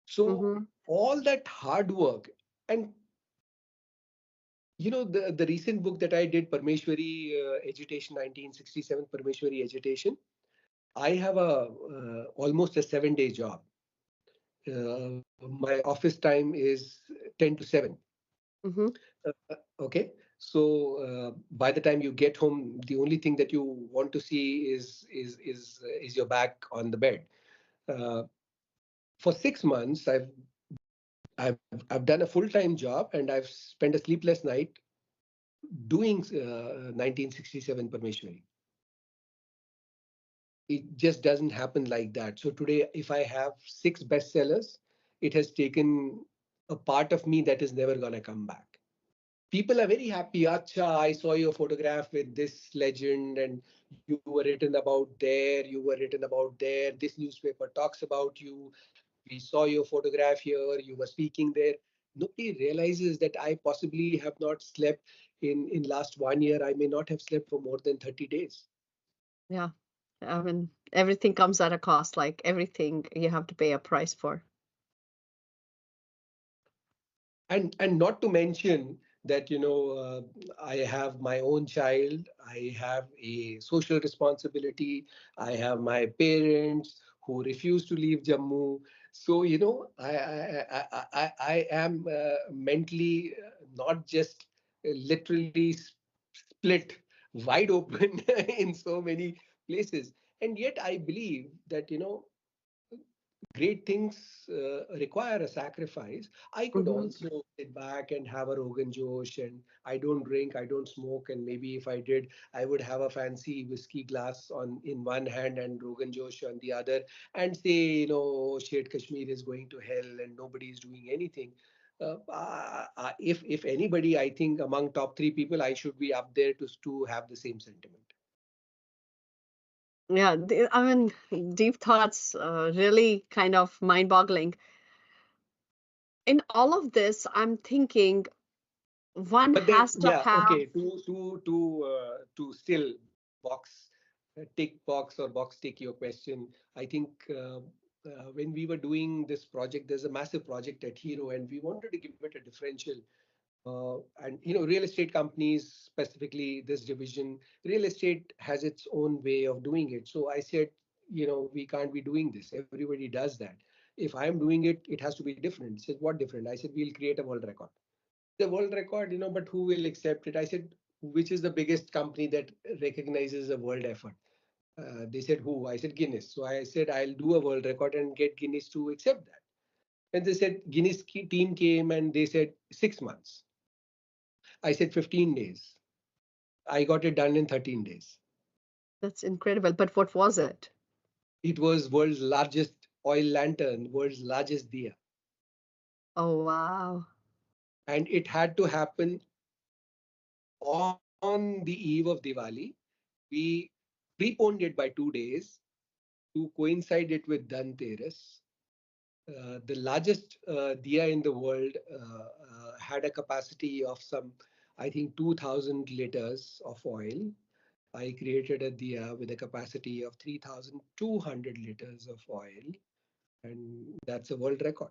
So Mm-hmm. all that hard work, and the recent book that I did, Parmeshwari Agitation, 1967 Parmeshwari Agitation. I have a almost a 7 day job. My office time is 10 to 7. Mm-hmm. Okay. So by the time you get home, the only thing that you want to see is your back on the bed. Uh, for 6 months, I've done a full-time job, and I've spent a sleepless night doing 1967 Parmeshwari. It just doesn't happen like that. So today, if I have six bestsellers, it has taken a part of me that is never gonna come back. People are very happy. Acha, I saw your photograph with this legend, and you were written about there, you were written about there. This newspaper talks about you. We saw your photograph here, you were speaking there. Nobody realizes that I possibly have not slept in last 1 year. I may not have slept for more than 30 days. Yeah. I mean, everything comes at a cost, like everything you have to pay a price for. And not to mention that, I have my own child, I have a social responsibility, I have my parents who refuse to leave Jammu. So, I am mentally not just literally split wide open in so many places. And yet I believe that, great things require a sacrifice. I could Hmm. also sit back and have a Rogan Josh, and I don't drink, I don't smoke, and maybe if I did, I would have a fancy whiskey glass on in one hand and Rogan Josh on the other, and say, oh, shit, Kashmir is going to hell and nobody is doing anything. If anybody, I think among top three people, I should be up there to have the same sentiment. Yeah, I mean, deep thoughts, really kind of mind-boggling. In all of this, I'm thinking one But then, has to yeah, have. okay, to still tick box or box tick your question. I think when we were doing this project, there's a massive project at Hero, and we wanted to give it a differential. And real estate companies, specifically this division, real estate has its own way of doing it. So I said, we can't be doing this. Everybody does that. If I'm doing it, it has to be different. He said, what different? I said, we'll create a world record. The world record, but who will accept it? I said, which is the biggest company that recognizes a world effort? They said, who? I said, Guinness. So I said, I'll do a world record and get Guinness to accept that. And they said, Guinness team came and they said 6 months. I said 15 days. I got it done in 13 days. That's incredible. But what was it? It was world's largest oil lantern, world's largest diya. Oh, wow. And it had to happen on the eve of Diwali. We preponed it by 2 days to coincide it with Dhanteras. The largest diya in the world had a capacity of I think, 2,000 liters of oil. I created a diya with a capacity of 3,200 liters of oil, and that's a world record.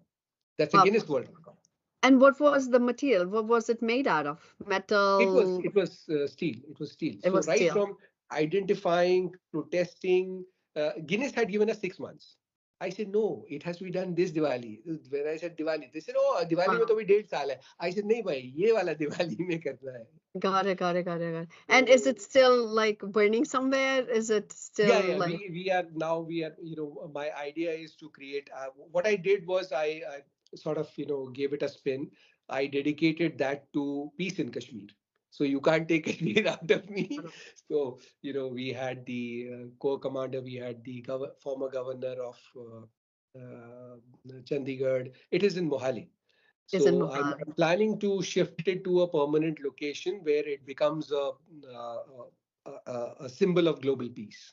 That's a Well, Guinness World Record. and what was the material? What was it made out of? Metal? It was steel. It was steel. It So was right steel. from identifying to testing, Guinness had given us 6 months. I said no, it has to be done this Diwali. When I said Diwali, they said, oh, Diwali में Wow. तो अभी 1.5 साल है. I said नहीं भाई, ये वाला दिवाली में करना है. Got it, got it, got it, got it. And is So it still like burning somewhere? Is it yeah, still yeah, like? we are now, my idea is to create, what I did was I sort of, gave it a spin. I dedicated that to peace in Kashmir. So you can't take it out of me. So, we had the co-commander, we had the former governor of Chandigarh. It is in Mohali. Is in So Mohali? I'm planning to shift it to a permanent location where it becomes a symbol of global peace.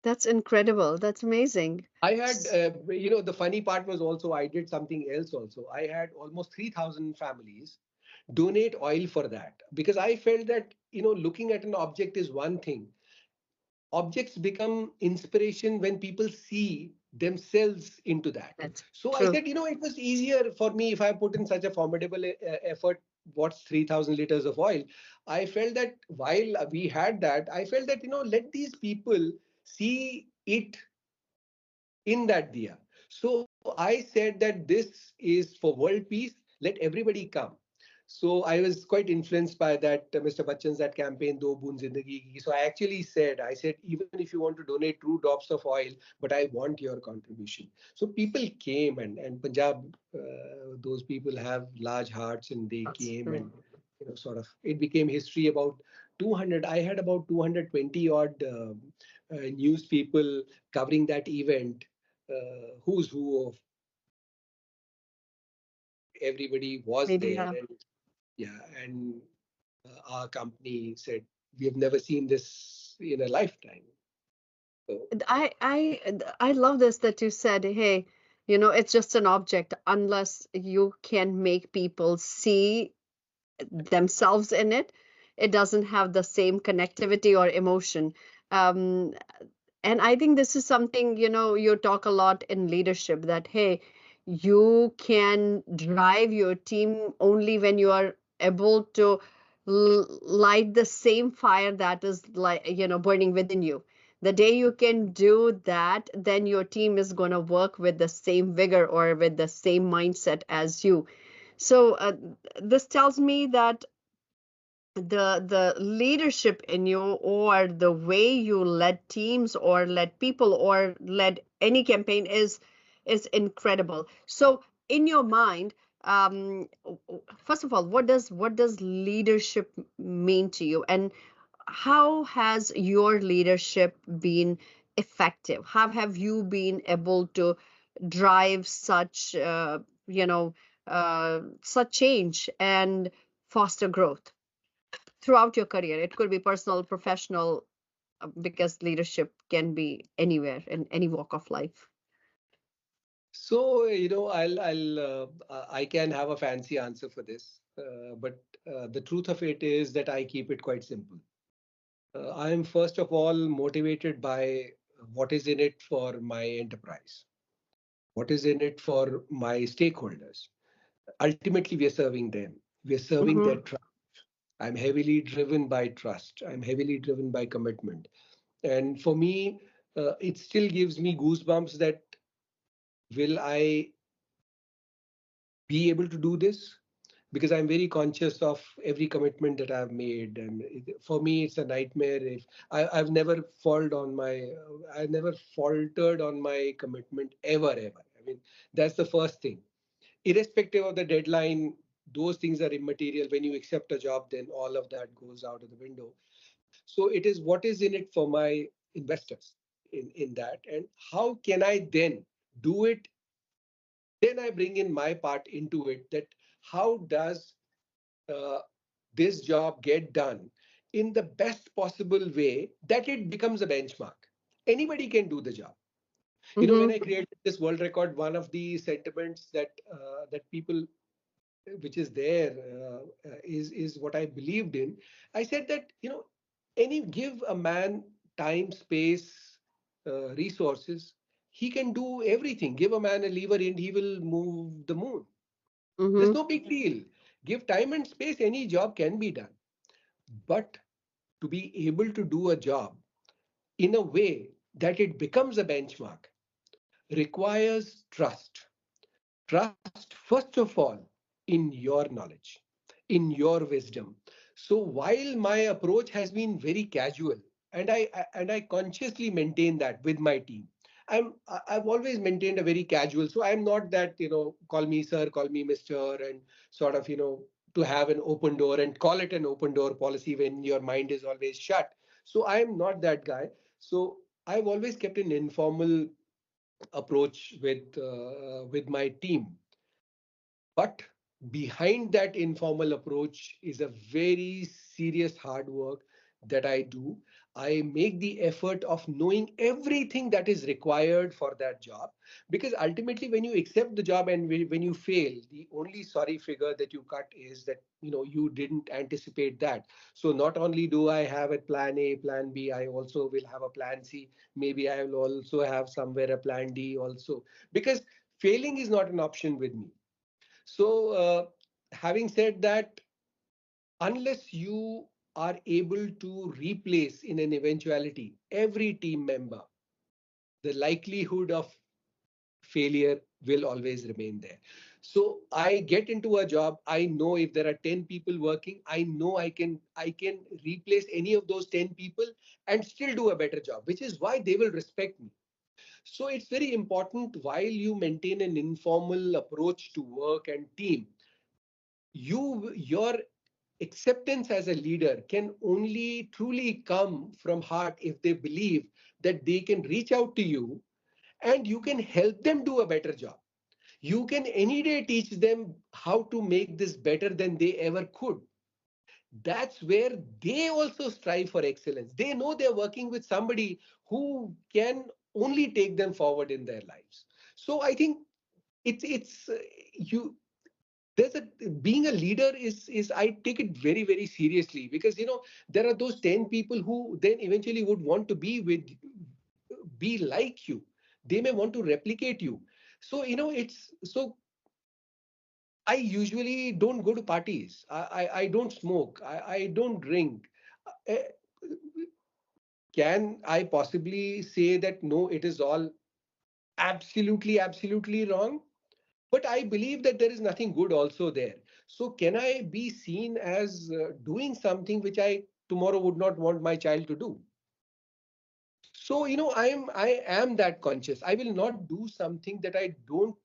That's incredible. That's amazing. I had, the funny part was also I did something else also. I had almost 3,000 families donate oil for that because I felt that, looking at an object is one thing. Objects become inspiration when people see themselves into that. That's So I true. said, it was easier for me if I put in such a formidable effort. What's 3,000 liters of oil? I felt that while we had that, I felt that, let these people see it in that diya. So I said that this is for world peace. Let everybody come. So I was quite influenced by that Mr. Bachchan's that campaign, Do Boon Zindagi Ki. So I said, even if you want to donate 2 drops of oil, but I want your contribution. So people came and Punjab, those people have large hearts and they That's came true. and sort of it became history about 200. I had about 220 odd news people covering that event, who's who of everybody was there, Media. and yeah, and our company said we have never seen this in a lifetime. So I love this that you said, hey, it's just an object unless you can make people see themselves in it. It doesn't have the same connectivity or emotion. Um, and I think this is something, you talk a lot in leadership that, hey, you can drive your team only when you are able to light the same fire that is like, burning within you. The day you can do that, then your team is going to work with the same vigor or with the same mindset as you. So this tells me that the leadership in you, or the way you led teams or led people or led any campaign, is incredible. So in your mind, first of all, what does leadership mean to you, and how has your leadership been effective? How have you been able to drive such such change and foster growth throughout your career? It could be personal, professional, because leadership can be anywhere in any walk of life. So, I can have a fancy answer for this, but the truth of it is that I keep it quite simple. I am first of all motivated by what is in it for my enterprise, what is in it for my stakeholders. Ultimately, we are serving them. We are serving their Mm-hmm. trust. I'm heavily driven by trust. I'm heavily driven by commitment. And for me, it still gives me goosebumps that will I be able to do this? Because I'm very conscious of every commitment that I've made, and for me, it's a nightmare. If I've never I never faltered on my commitment ever, ever. I mean, that's the first thing. Irrespective of the deadline, those things are immaterial. When you accept a job, then all of that goes out of the window. So it is what is in it for my investors in that, and how can I then do it? Then I bring in my part into it, that how does uh, this job get done in the best possible way that it becomes a benchmark. Anybody can do the job. When Mm-hmm. I created this world record, one of the sentiments that people, which is there, is what I believed in. I said that any give a man time, space, resources, he can do everything. Give a man a lever and he will move the moon. There's Mm-hmm. no big deal. Give time and space, any job can be done. But to be able to do a job in a way that it becomes a benchmark requires trust. Trust, first of all, in your knowledge, in your wisdom. So while my approach has been very casual, and I consciously maintain that with my team, I've always maintained a very casual. So I'm not that, call me sir, call me mister, and sort of, to have an open door and call it an open door policy when your mind is always shut. So I'm not that guy. So I've always kept an informal approach with my team. But behind that informal approach is a very serious hard work that I do. I make the effort of knowing everything that is required for that job, because ultimately, when you accept the job and when you fail, the only sorry figure that you cut is that you didn't anticipate that. So not only do I have a plan A, plan B, I also will have a plan C. Maybe I will also have somewhere a plan D also, because failing is not an option with me. So, having said that, unless you are able to replace in an eventuality every team member, the likelihood of failure will always remain there. So I get into a job, I know if there are 10 people working, I know I can replace any of those 10 people and still do a better job, which is why they will respect me. So it's very important, while you maintain an informal approach to work and team, your acceptance as a leader can only truly come from heart if they believe that they can reach out to you and you can help them do a better job. You can any day teach them how to make this better than they ever could. That's where they also strive for excellence. They know they're working with somebody who can only take them forward in their lives. So I think it's you there's a being a leader is I take it very, very seriously, because there are those 10 people who then eventually would want to be like you. They may want to replicate you. So it's so I usually don't go to parties. I don't smoke. I don't drink. Uh, Can I possibly say that no, it is all absolutely, absolutely wrong? But I believe that there is nothing good also there. So can I be seen as doing something which I tomorrow would not want my child to do? So I am that conscious. I will not do something that I don't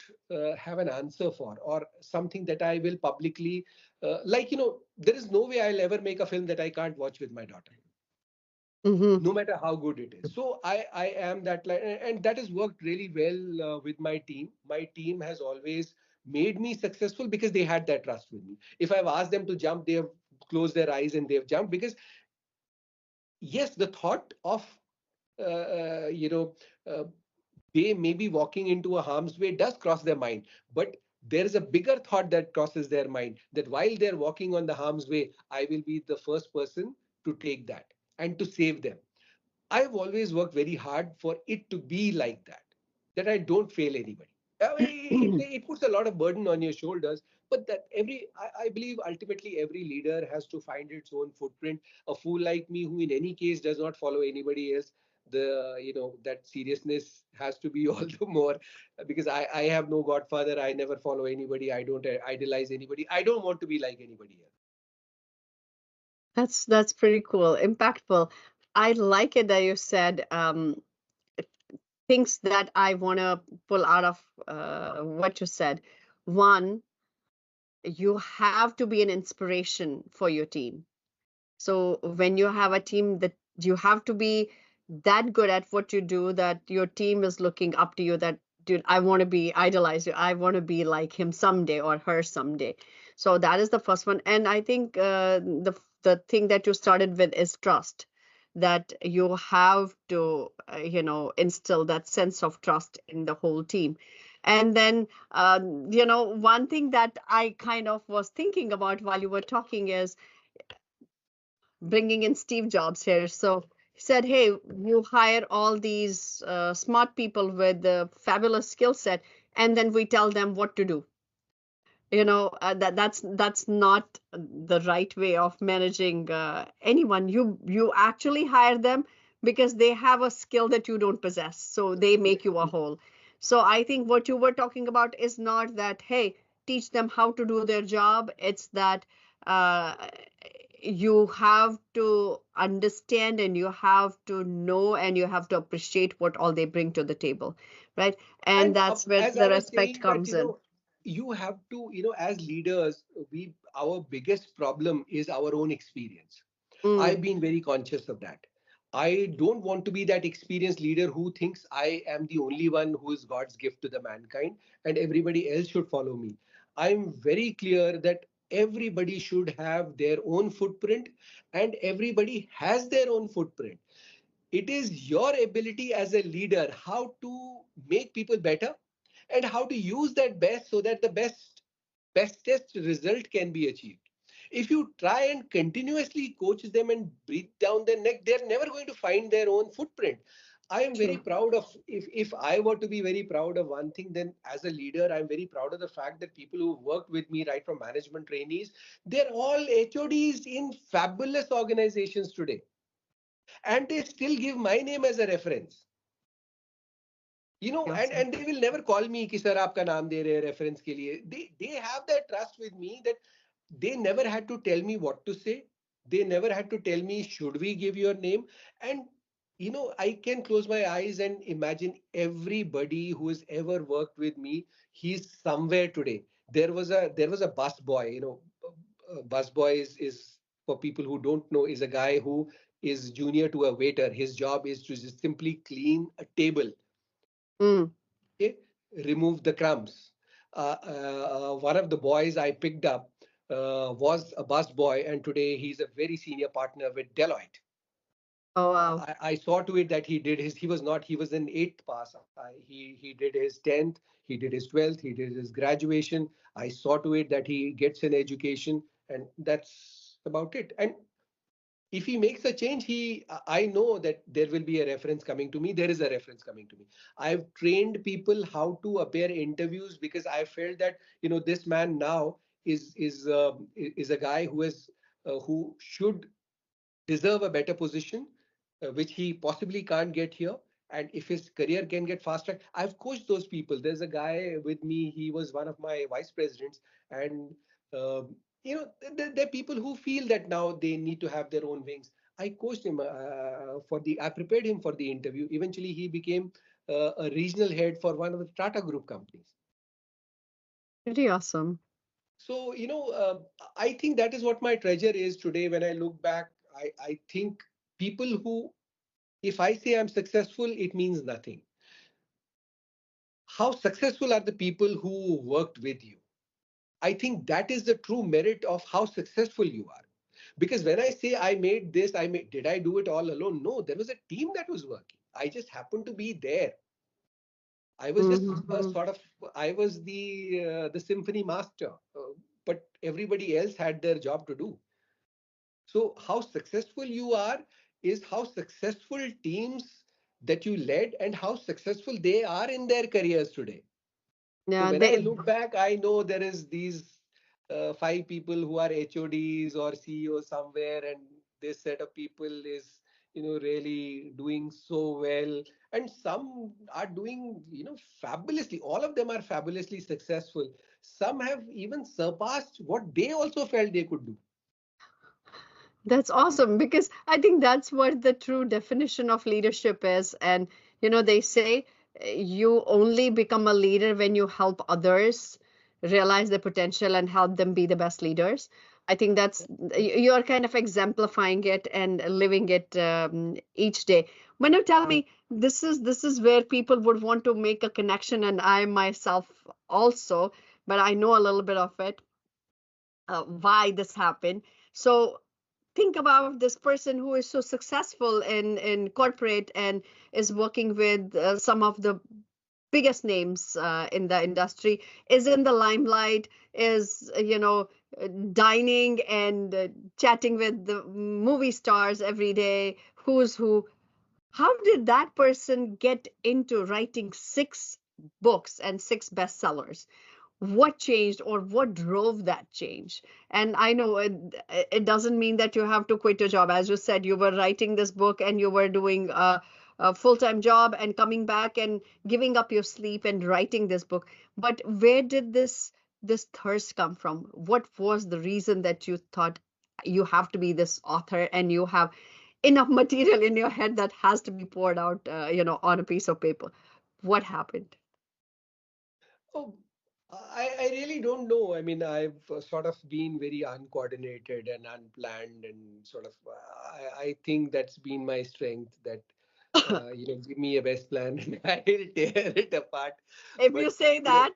have an answer for, or something that I will publicly there is no way I'll ever make a film that I can't watch with my daughter, Mm-hmm. no matter how good it is. So I am that, and that has worked really well with my team. My team has always made me successful because they had that trust with me. If I've asked them to jump, they have closed their eyes and they have jumped, because yes, the thought of uh, uh, you know uh, they may be walking into a harm's way does cross their mind, but there is a bigger thought that crosses their mind, that while they're walking on the harm's way, I will be the first person to take that and to save them. I've always worked very hard for it to be like that, that I don't fail anybody. I mean, it puts a lot of burden on your shoulders, but that I believe ultimately every leader has to find its own footprint. A fool like me, who in any case does not follow anybody else, that seriousness has to be all the more, because I have no godfather. I never follow anybody. I don't idolize anybody. I don't want to be like anybody else. That's pretty cool, impactful. I like it that you said things that I want to pull out of what you said. One, you have to be an inspiration for your team. So when you have a team, that you have to be that good at what you do that your team is looking up to you, that dude, I want to be idolize you. I want to be like him someday or her someday. So that is the first one. And I think the thing that you started with is trust, that you have to instill that sense of trust in the whole team. And then one thing that I kind of was thinking about while you were talking is bringing in Steve Jobs here. So he said, "Hey, you hire all these smart people with a fabulous skill set, and then we tell them what to do." That's not the right way of managing anyone. You actually hire them because they have a skill that you don't possess, so they make you a whole. So I think what you were talking about is not that, hey, teach them how to do their job. It's that uh, you have to understand and you have to know and you have to appreciate what all they bring to the table, right? And And that's where as I the was respect saying that, comes in. you have to, as leaders, our biggest problem is our own experience. Mm, I've been very conscious of that. I don't want to be that experienced leader who thinks I am the only one who is God's gift to the mankind and everybody else should follow me. I'm very clear that everybody should have their own footprint, and everybody has their own footprint. It is your ability as a leader how to make people better and how to use that best so that the bestest result can be achieved. If you try and continuously coach them and breathe down their neck, they're never going to find their own footprint. I am very true. proud of, if I were to be very proud of one thing, then as a leader, I'm very proud of the fact that people who worked with me, right from management trainees, they're all HODs in fabulous organizations today, and they still give my name as a reference. And Awesome. they will never call me कि sir आपका नाम दे रहे हैं reference के लिए. They have that trust with me that they never had to tell me what to say. They never had to tell me should we give your name. And I can close my eyes and imagine everybody who has ever worked with me. He's somewhere today. There was a bus boy. Bus boy is, for people who don't know, is a guy who is junior to a waiter. His job is to just simply clean a table, Mm. okay, remove the crumbs. One of the boys I picked up was a bus boy, and today he's a very senior partner with Deloitte. Oh, wow. I saw to it that he did his. He was not. He was in eighth pass. He did his 10th. He did his 12th. He did his graduation. I saw to it that he gets an education, and that's about it. And if he makes a change, I know that there will be a reference coming to me. There is a reference coming to me. I've trained people how to appear interviews because I felt that this man now is a guy who should deserve a better position. which he possibly can't get here. And if his career can get fast track, I've coached those people. There's a guy with me, he was one of my vice presidents. And, there are people who feel that now they need to have their own wings. I coached him I prepared him for the interview. Eventually, he became a regional head for one of the Tata Group companies. Pretty awesome. So, I think that is what my treasure is today. When I look back, I think people who, if I say I'm successful, it means nothing. How successful are the people who worked with you? I think that is the true merit of how successful you are. Because when I say I made this, did I do it all alone? No, there was a team that was working. I just happened to be there. I was just Mhm. I was the symphony master, but everybody else had their job to do. So how successful you are is how successful teams that you led and how successful they are in their careers today. So Yeah, when I they look back, I know there is these five people who are HODs or CEOs somewhere, and this set of people is really doing so well, and some are doing fabulously. All of them are fabulously successful. Some have even surpassed what they also felt they could do. That's awesome because I think that's what the true definition of leadership is. And, they say you only become a leader when you help others realize their potential and help them be the best leaders. I think you're kind of exemplifying it and living it each day. When you tell me this is where people would want to make a connection, and I myself also, but I know a little bit of it, why this happened. So think about this person who is so successful in corporate and is working with some of the biggest names in the industry, is in the limelight, is dining and chatting with the movie stars every day, who's who. How did that person get into writing 6 books and 6 bestsellers? What changed or what drove that change? And I know it doesn't mean that you have to quit your job. As you said, you were writing this book and you were doing a full-time job and coming back and giving up your sleep and writing this book. But where did this thirst come from? What was the reason that you thought you have to be this author and you have enough material in your head that has to be poured out on a piece of paper? What happened? Oh, I really don't know. I mean, I've sort of been very uncoordinated and unplanned, and sort of I think that's been my strength. That give me a best plan and I'll tear it apart. If you But say you that,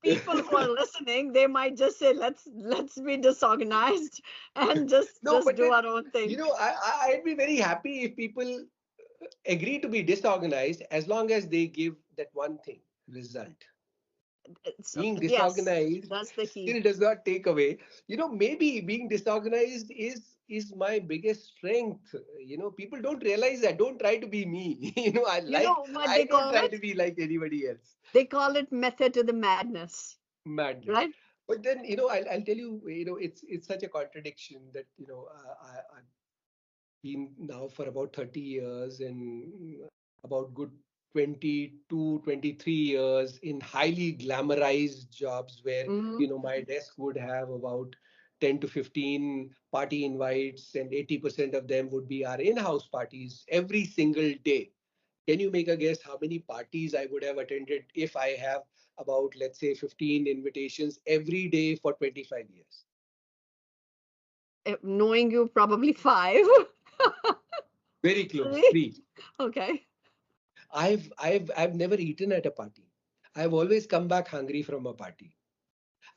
people who are listening, they might just say, let's be disorganized and just no, just but do then our own thing. I'd be very happy if people agree to be disorganized as long as they give that one thing result. So, Being yes, disorganized that's the key. still does not take away, maybe being disorganized is my biggest strength. People don't realize that. Don't try to be me. You know what I they don't call try it? to be like anybody else. They call it method to the madness, Madness. right? But then I'll tell you, it's such a contradiction that I've been now for about 30 years, and about good 22, 23 years in highly glamorized jobs where Hmm. my desk would have about 10 to 15 party invites, and 80% of them would be our in-house parties every single day. Can you make a guess how many parties I would have attended if I have about, let's say, 15 invitations every day for 25 years? Knowing you, probably 5. Very close, 3. three. Okay. I've never eaten at a party. I've always come back hungry from a party.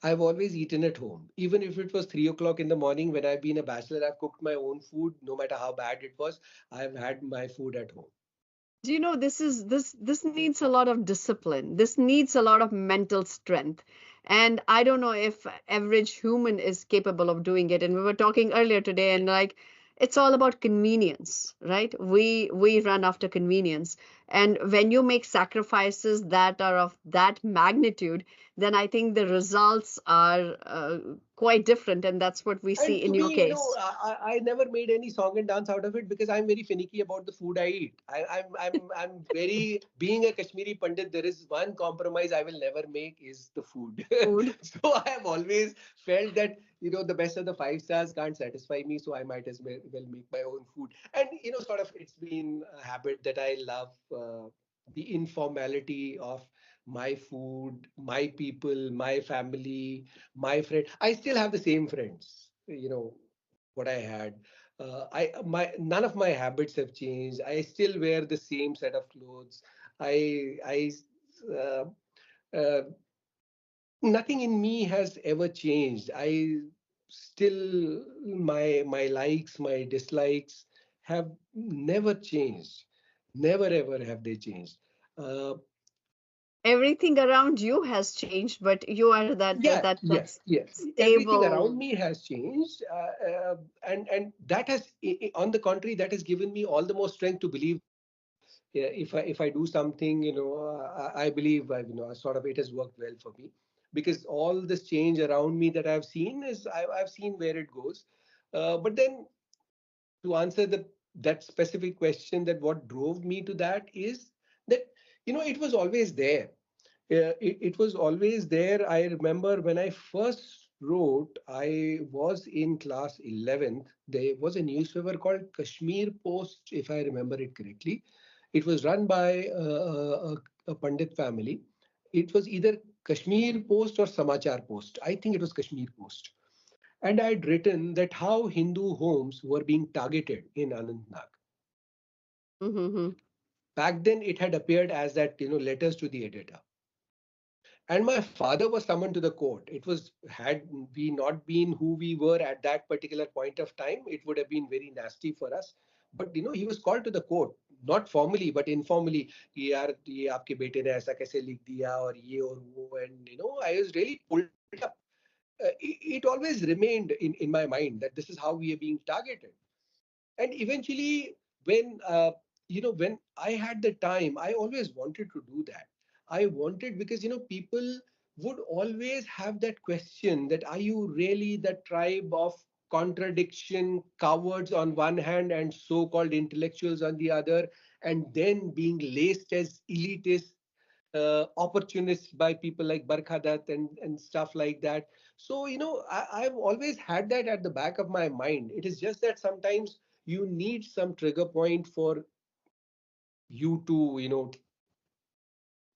I've always eaten at home. Even if it was 3 o'clock in the morning when I've been a bachelor, I've cooked my own food, no matter how bad it was. I've had my food at home. Do you know this needs a lot of discipline. This needs a lot of mental strength. And I don't know if average human is capable of doing it. And we were talking earlier today, and like it's all about convenience, right? We run after convenience. And when you make sacrifices that are of that magnitude, then I think the results are quite different. And that's what we see And in to your me, case. I never made any song and dance out of it because I'm very finicky about the food I eat. I'm very, being a Kashmiri Pandit, there is one compromise I will never make is the food. Food. So I have always felt that, the best of the five stars can't satisfy me. So I might as well make my own food. And, sort of it's been a habit that I love the informality of my food, my people, my family, my friend. I still have the same friends, what I had. I my None of my habits have changed. I still wear the same set of clothes. I uh, uh, Nothing in me has ever changed. I still, my likes, my dislikes have never changed. Never ever have they changed. Uh, Everything around you has changed, but you are Yeah, that yes, yes. Everything around stable. me has changed, and that has, on the contrary, that has given me all the more strength to believe that, yeah, if I do something, I believe, sort of it has worked well for me, because all this change around me that I've seen is I've seen where it goes. But then, to answer that specific question, that what drove me to that is that, it was always there. It was always there. I remember when I first wrote, I was in class 11th. There was a newspaper called Kashmir Post, if I remember it correctly. It was run by a Pandit family. It was either Kashmir Post or Samachar Post. I think it was Kashmir Post. And I'd written that how Hindu homes were being targeted in Anantnag. Mm-hmm. Back then, it had appeared as that, letters to the editor. And my father was summoned to the court. It was, had we not been who we were at that particular point of time, it would have been very nasty for us. But he was called to the court, not formally but informally. कि यार ये आपके बेटे ने ऐसा कैसे लिख दिया और ये और वो, and I was really pulled up. It always remained in my mind that this is how we are being targeted. And eventually, when I had the time, I always wanted to do that. I wanted, because people would always have that question, that are you really the tribe of contradiction, cowards on one hand and so-called intellectuals on the other, and then being laced as elitists, opportunists by people like Barkha and stuff like that. So, I've always had that at the back of my mind. It is just that sometimes you need some trigger point for you to,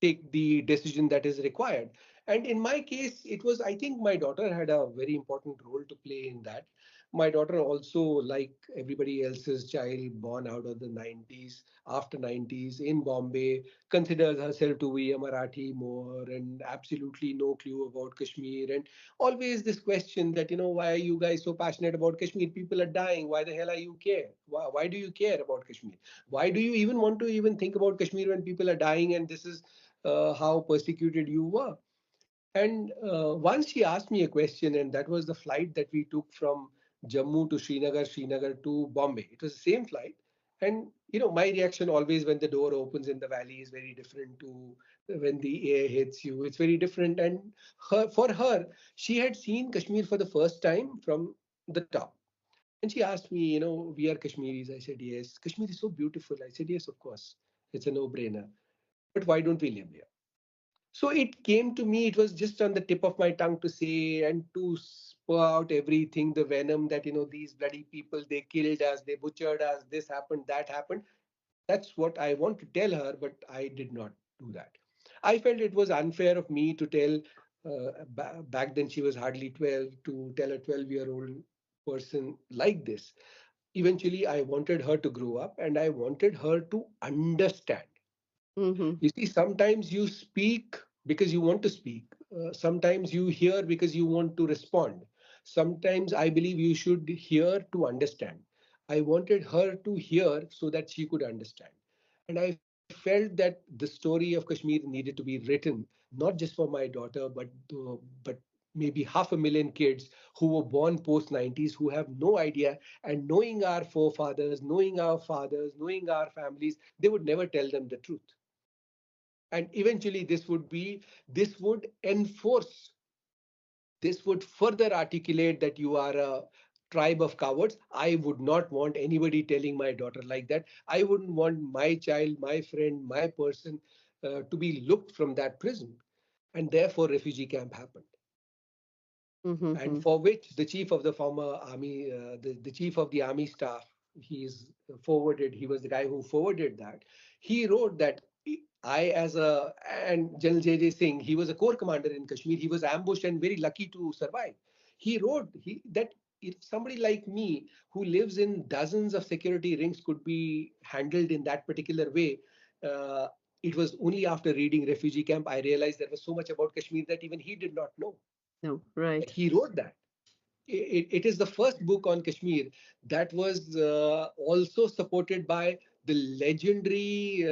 take the decision that is required. And in my case, it was, I think my daughter had a very important role to play in that. My daughter also, like everybody else's child born out of the 90s, after 90s in Bombay, considers herself to be a Marathi more, and absolutely no clue about Kashmir. And always this question that, why are you guys so passionate about Kashmir? People are dying. Why the hell are you care? Why do you care about Kashmir? Why do you even want to even think about Kashmir when people are dying and this is how persecuted you were? And once she asked me a question, and that was the flight that we took from Jammu to Srinagar, Srinagar to Bombay. It was the same flight. And my reaction always when the door opens in the valley is very different to when the air hits you. It's very different. And for her, she had seen Kashmir for the first time from the top. And she asked me, we are Kashmiris. I said, yes. Kashmir is so beautiful. I said, yes, of course. It's a no-brainer. But why don't we live here? So it came to me, it was just on the tip of my tongue to say and to spur out everything, the venom that, these bloody people, they killed us, they butchered us, this happened, that happened. That's what I want to tell her, but I did not do that. I felt it was unfair of me to tell, back then she was hardly 12, to tell a 12-year-old person like this. Eventually, I wanted her to grow up and I wanted her to understand. Mm-hmm. You see, sometimes you speak because you want to speak. Sometimes you hear because you want to respond. Sometimes I believe you should hear to understand. I wanted her to hear so that she could understand. And I felt that the story of Kashmir needed to be written, not just for my daughter, but maybe 500,000 kids who were born post 90s who have no idea, and knowing our forefathers, knowing our fathers, knowing our families, they would never tell them the truth. And eventually this would enforce, this would further articulate that you are a tribe of cowards. I would not want anybody telling my daughter like that. I wouldn't want my child, my friend, my person to be looked from that prism. And therefore, refugee camp happened. And Mm-hmm. for which the chief of the former army, the chief of the army staff, he was the guy who forwarded that. He wrote that and General J.J. Singh, he was a corps commander in Kashmir. He was ambushed and very lucky to survive. He wrote that if somebody like me who lives in dozens of security rings could be handled in that particular way, uh, it was only after reading Refugee Camp I realized there was so much about Kashmir that even he did not know. No, right. He wrote that. It is the first book on Kashmir that was also supported by the legendary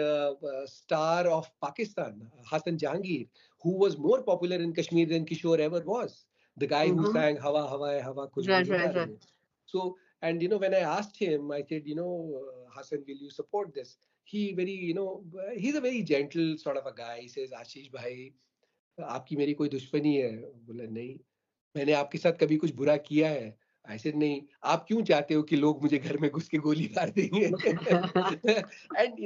star of Pakistan, Hassan Jahangir, who was more popular in Kashmir than Kishore ever was. The guy who Mm-hmm. sang Hawa Hawa Hai Hawa Khushbu Right, Le Ja right, right. Rahi Hai. So, and when I asked him, I said, Hassan, will you support this? He very, he's a very gentle sort of a guy. He says, Ashish bhai, आपकी मेरी कोई दुश्मनी है? बोला नहीं, मैंने आपके साथ कभी कुछ बुरा किया है? ऐसे नहीं, आप क्यों चाहते हो कि लोग मुझे घर में घुस के गोली मार देंगे? And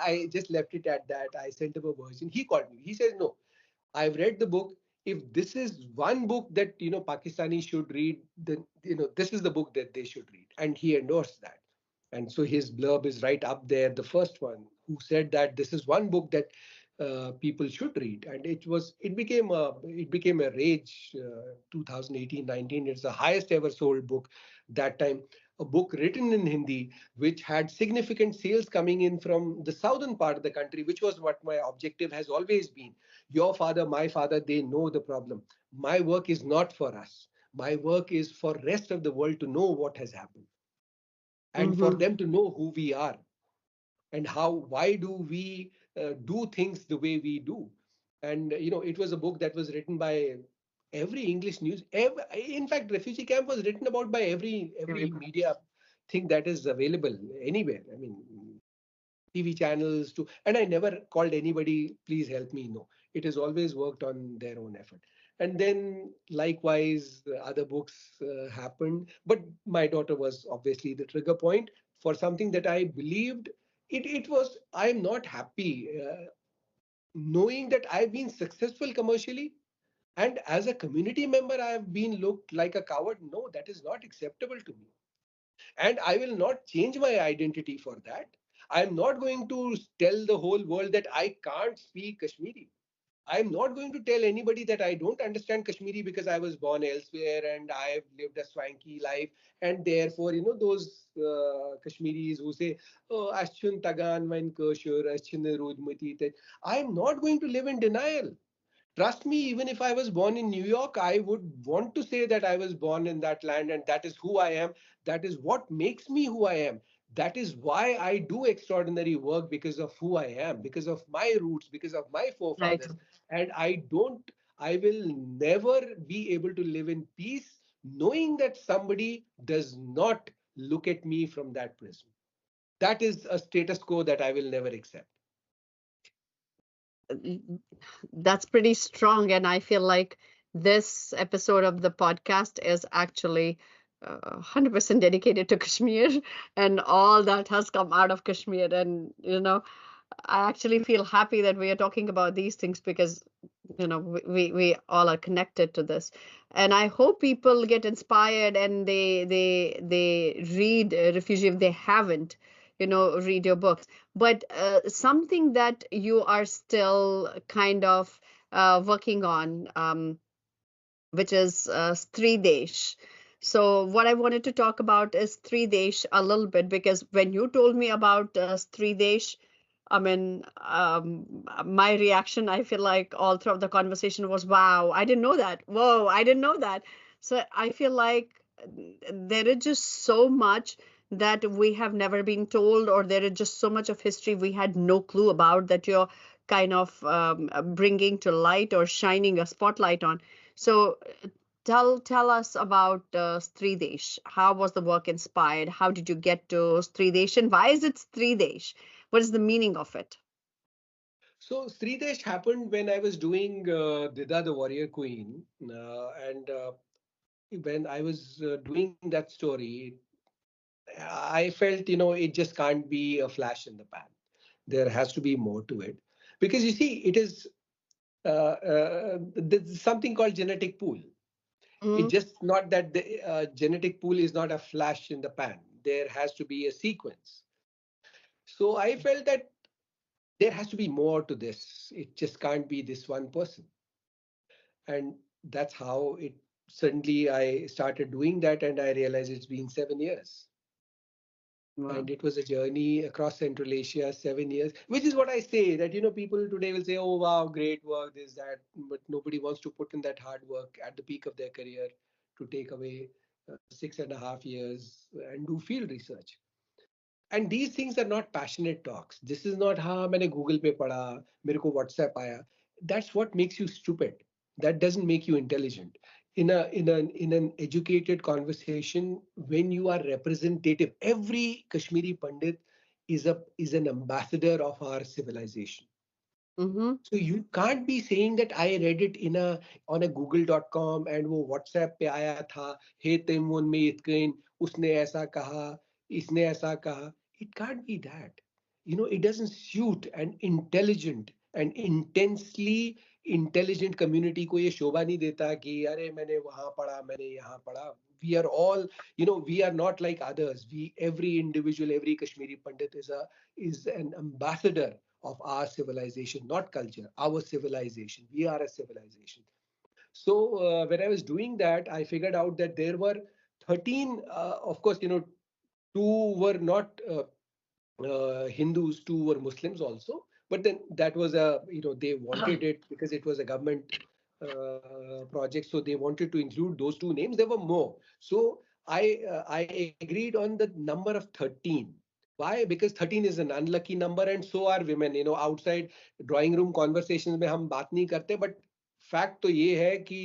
I just left it at that. I sent him a version. He called me. He says, no, I've read the book. If this is one book that Pakistani should read, then this is the book that they should read. And he endorsed that. And so his blurb is right up there, the first one, who said that this is one book that people should read. And it became a rage. 2018-19, it's the highest ever sold book that time. A book written in Hindi, which had significant sales coming in from the southern part of the country, which was what my objective has always been. Your father, my father, they know the problem. My work is not for us. My work is for rest of the world to know what has happened and for Mm-hmm. them to know who we are and why do we do things the way we do. And it was a book that was written by every English news. In fact, Refugee Camp was written about by every Everybody. media thing that is available anywhere. I mean, TV channels too. And I never called anybody, please help me. No, it has always worked on their own effort. And then likewise, other books happened. But my daughter was obviously the trigger point for something that I believed. It was, I'm not happy knowing that I've been successful commercially. And as a community member, I have been looked like a coward. No, that is not acceptable to me. And I will not change my identity for that. I'm not going to tell the whole world that I can't speak Kashmiri. I'm not going to tell anybody that I don't understand Kashmiri because I was born elsewhere and I've lived a swanky life. And therefore, those Kashmiris who say, oh, Ashchun Tagan Vain Kashur, Ashchun Rudmati. I'm not going to live in denial. Trust me, even if I was born in New York, I would want to say that I was born in that land and that is who I am. That is what makes me who I am. That is why I do extraordinary work, because of who I am, because of my roots, because of my Right. forefathers. And I will never be able to live in peace knowing that somebody does not look at me from that prism. That is a status quo that I will never accept. That's pretty strong. And I feel like this episode of the podcast is actually 100% dedicated to Kashmir and all that has come out of Kashmir. And, I actually feel happy that we are talking about these things because, we all are connected to this. And I hope people get inspired and they read Refugee if they haven't, read your books. But something that you are still kind of working on, which is Streedesh. So what I wanted to talk about is Streedesh a little bit because when you told me about Streedesh, I mean, my reaction, I feel like all throughout the conversation was, wow, I didn't know that. Whoa, I didn't know that. So I feel like there is just so much that we have never been told, or there is just so much of history we had no clue about that you're kind of bringing to light or shining a spotlight on. So tell us about Streedesh. How was the work inspired? How did you get to Streedesh, and why is it Streedesh? What is the meaning of it? So Streedesh happened when I was doing Didda, the Warrior Queen, and when I was doing that story, I felt, it just can't be a flash in the pan. There has to be more to it, because you see, it is there's something called genetic pool. It's Mm-hmm. just not that the genetic pool is not a flash in the pan. There has to be a sequence. So I felt that there has to be more to this. It just can't be this one person. And that's how it suddenly I started doing that, and I realized it's been 7 years. And Wow. it was a journey across Central Asia, 7 years, which is what I say that, people today will say, oh, wow, great work, this, that, but nobody wants to put in that hard work at the peak of their career to take away 6.5 years and do field research. And these things are not passionate talks. This is not हाँ मैंने Google पे पढ़ा मेरे को WhatsApp आया. That's what makes you stupid. That doesn't make you intelligent. In an educated conversation, when you are representative, every Kashmiri Pandit is an ambassador of our civilization. Mm-hmm. So you can't be saying that I read it in a on a google.com and वो WhatsApp पे आया था हे तेमोन में इतकिन उसने ऐसा कहा इसने ऐसा कहा. It can't be that. It doesn't suit an intelligent and intensely intelligent community को ये शोभा नहीं देता कि अरे मैंने वहां पढ़ा मैंने यहाँ पढ़ा. We are all, we are not like others. Every individual, every Kashmiri Pandit is an ambassador of our civilization, not culture, our civilization. We are a civilization. So when I was doing that, I figured out that there were 13, of course, two were not Hindus, two were Muslims also. But then that was they wanted it because it was a government project. So they wanted to include those two names. There were more. So I agreed on the number of 13. Why? Because 13 is an unlucky number and so are women. Outside drawing room conversations में हम बात नहीं करते, but fact तो ये है कि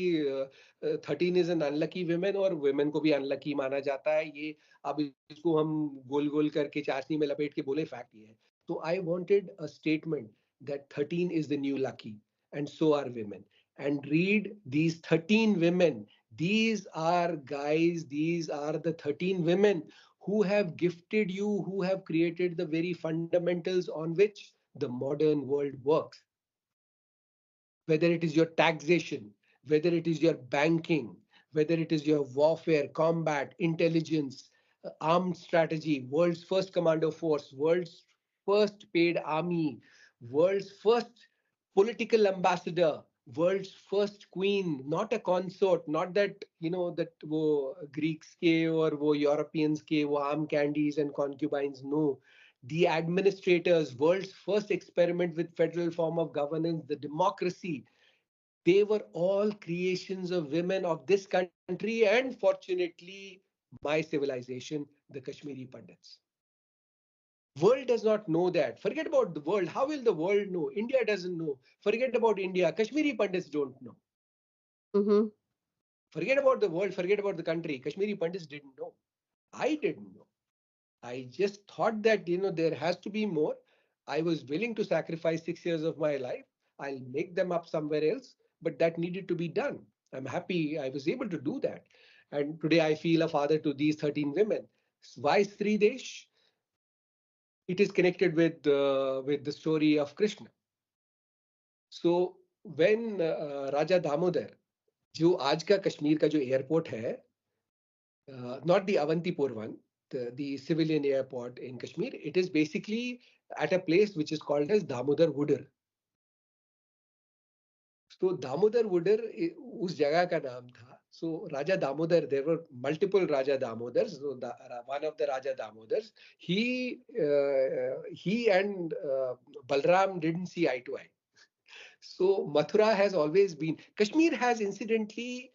13 is an unlucky women और women को भी अनलकी माना जाता है. ये अब इसको हम गोल गोल करके चाशनी में लपेट के बोले फैक्ट ये है. तो I wanted a statement that 13 is the new lucky and so are women, and read these 13 women. These are guys, these are the 13 women who have gifted you, who have created the very fundamentals on which the modern world works. Whether it is your taxation, whether it is your banking, whether it is your warfare, combat, intelligence, armed strategy, world's first commando force, world's first paid army, world's first political ambassador, world's first queen, not a consort, not that, that wo Greeks ke or wo Europeans ke wo arm candies and concubines. No, the administrators, world's first experiment with federal form of governance, the democracy, they were all creations of women of this country and fortunately my civilization, the Kashmiri Pandits. World does not know that. Forget about the world. How will the world know? India doesn't know. Forget about India. Kashmiri Pandits don't know. Mm-hmm. Forget about the world. Forget about the country. Kashmiri Pandits didn't know. I didn't know. I just thought that, there has to be more. I was willing to sacrifice 6 years of my life. I'll make them up somewhere else, but that needed to be done. I'm happy I was able to do that. And today I feel a father to these 13 women. Why Streedesh? It is connected with the story of Krishna. So when Raja Damodar, जो आज का कश्मीर का जो airport है, not the Avantipur one, the civilian airport in Kashmir. It is basically at a place which is called as Damodar Wooder. So Damodar Wooder उस जगह का नाम था. So Raja Damodar, there were multiple Raja Damodars. So one of the Raja Damodars, he and Balram didn't see eye to eye. So Mathura has always been. Kashmir has incidentally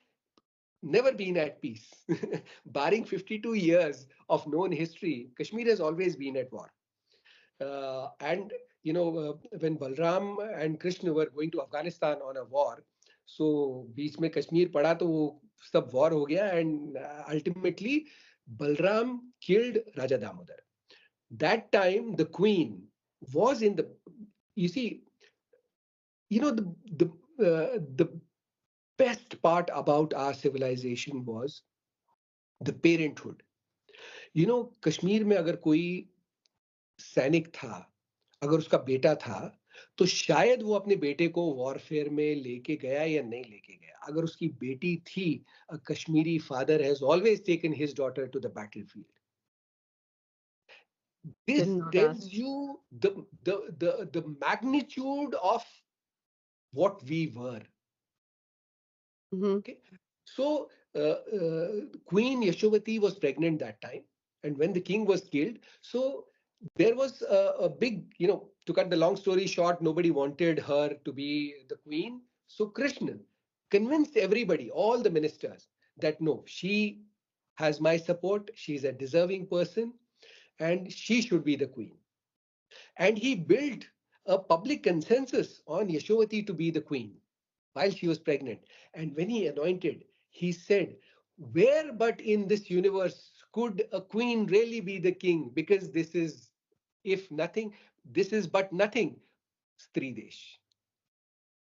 never been at peace. Barring 52 years of known history, Kashmir has always been at war. And when Balram and Krishna were going to Afghanistan on a war, सो बीच में कश्मीर पड़ा तो वो सब war हो गया and ultimately Balram killed Raja Damodar. That time the queen was in the, you see, the best part about our civilization was the parenthood. Kashmir में अगर कोई सैनिक था, अगर उसका बेटा था, तो शायद वो अपने बेटे को वॉरफेयर में लेके गया या नहीं लेके गया. अगर उसकी बेटी थी, a Kashmiri father has always taken his daughter to the battlefield. This Didn't know tells that. you the magnitude of what we were. Mm-hmm. Okay, so Queen Yashovati was pregnant that time, and when the king was killed, so there was a big, to cut the long story short, nobody wanted her to be the queen. So Krishna convinced everybody, all the ministers, that no, she has my support, she's a deserving person, and she should be the queen. And he built a public consensus on Yashovati to be the queen while she was pregnant. And when he anointed, he said, where but in this universe could a queen really be the king? Because this is, if nothing, this is but nothing, Streedesh.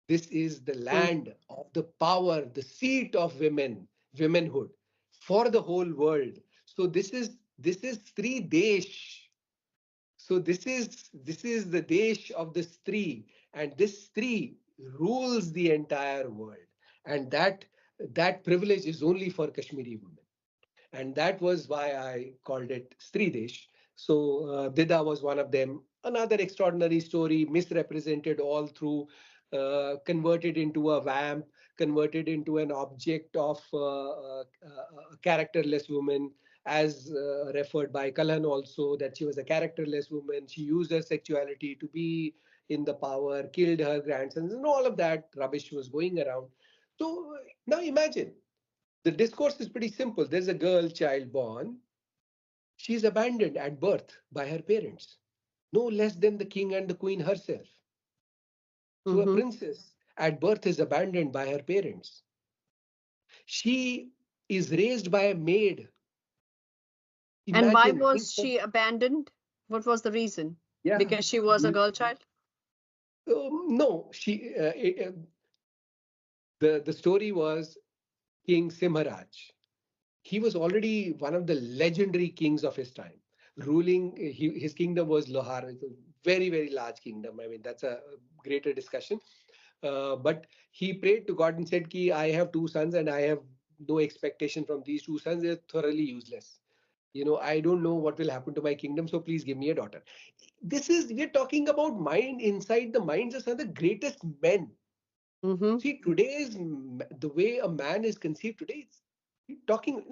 This is the land of the power, the seat of womanhood for the whole world. So this is Streedesh. So this is the desh of the Stree, and this Stree rules the entire world, and that privilege is only for Kashmiri women, and that was why I called it Streedesh. So Didda was one of them. Another extraordinary story, misrepresented all through, converted into a vamp, converted into an object of a characterless woman, as referred by Kalhan also, that she was a characterless woman. She used her sexuality to be in the power, killed her grandsons, and all of that rubbish was going around. So now imagine, the discourse is pretty simple. There's a girl child born. She's abandoned at birth by her parents, no less than the king and the queen herself. So a Mm-hmm. princess at birth is abandoned by her parents. She is raised by a maid. And why Imagine. was she abandoned? What was the reason? Yeah. Because she was a girl child? No, the story was King Simharaj. He was already one of the legendary kings of his time. Ruling, his kingdom was Lohar. It's a very, very large kingdom. I mean, that's a greater discussion. But he prayed to God and said, Ki, I have two sons and I have no expectation from these two sons. They're thoroughly useless. I don't know what will happen to my kingdom, so please give me a daughter. We're talking about mind inside the minds of some of the greatest men. Mm-hmm. See, the way a man is conceived today,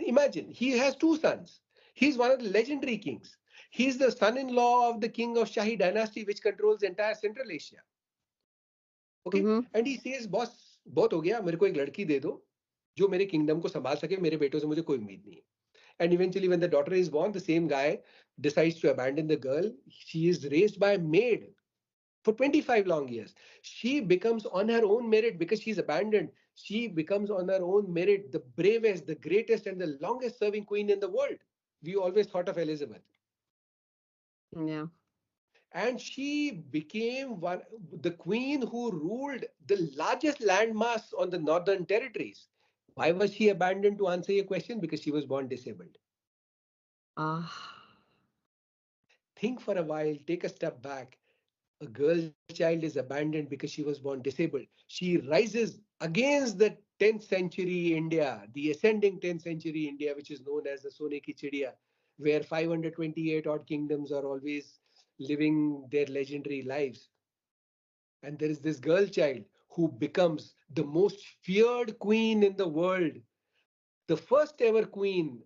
imagine, he has two sons. He's one of the legendary kings. He's the son-in-law of the king of Shahi dynasty, which controls entire Central Asia. Okay? Mm-hmm. And he says, boss, बहुत हो गया, मेरे को एक लड़की दे दो जो मेरे किंगडम को संभाल सके, मेरे बेटों से मुझे कोई उम्मीद नहीं है. And eventually, when the daughter is born, the same guy decides to abandon the girl. She is raised by a maid for 25 long years. She becomes on her own merit, because she's abandoned. She becomes on her own merit the bravest, the greatest, and the longest serving queen in the world. We always thought of Elizabeth. Yeah. And she became the queen who ruled the largest landmass on the northern territories. Why was she abandoned, to answer your question? Because she was born disabled. Ah. Think for a while, take a step back. A girl child is abandoned because she was born disabled. She rises against the 10th century India, the ascending 10th century India, which is known as the Sone ki Chidiya, where 528 odd kingdoms are always living their legendary lives. And there is this girl child who becomes the most feared queen in the world, the first ever queen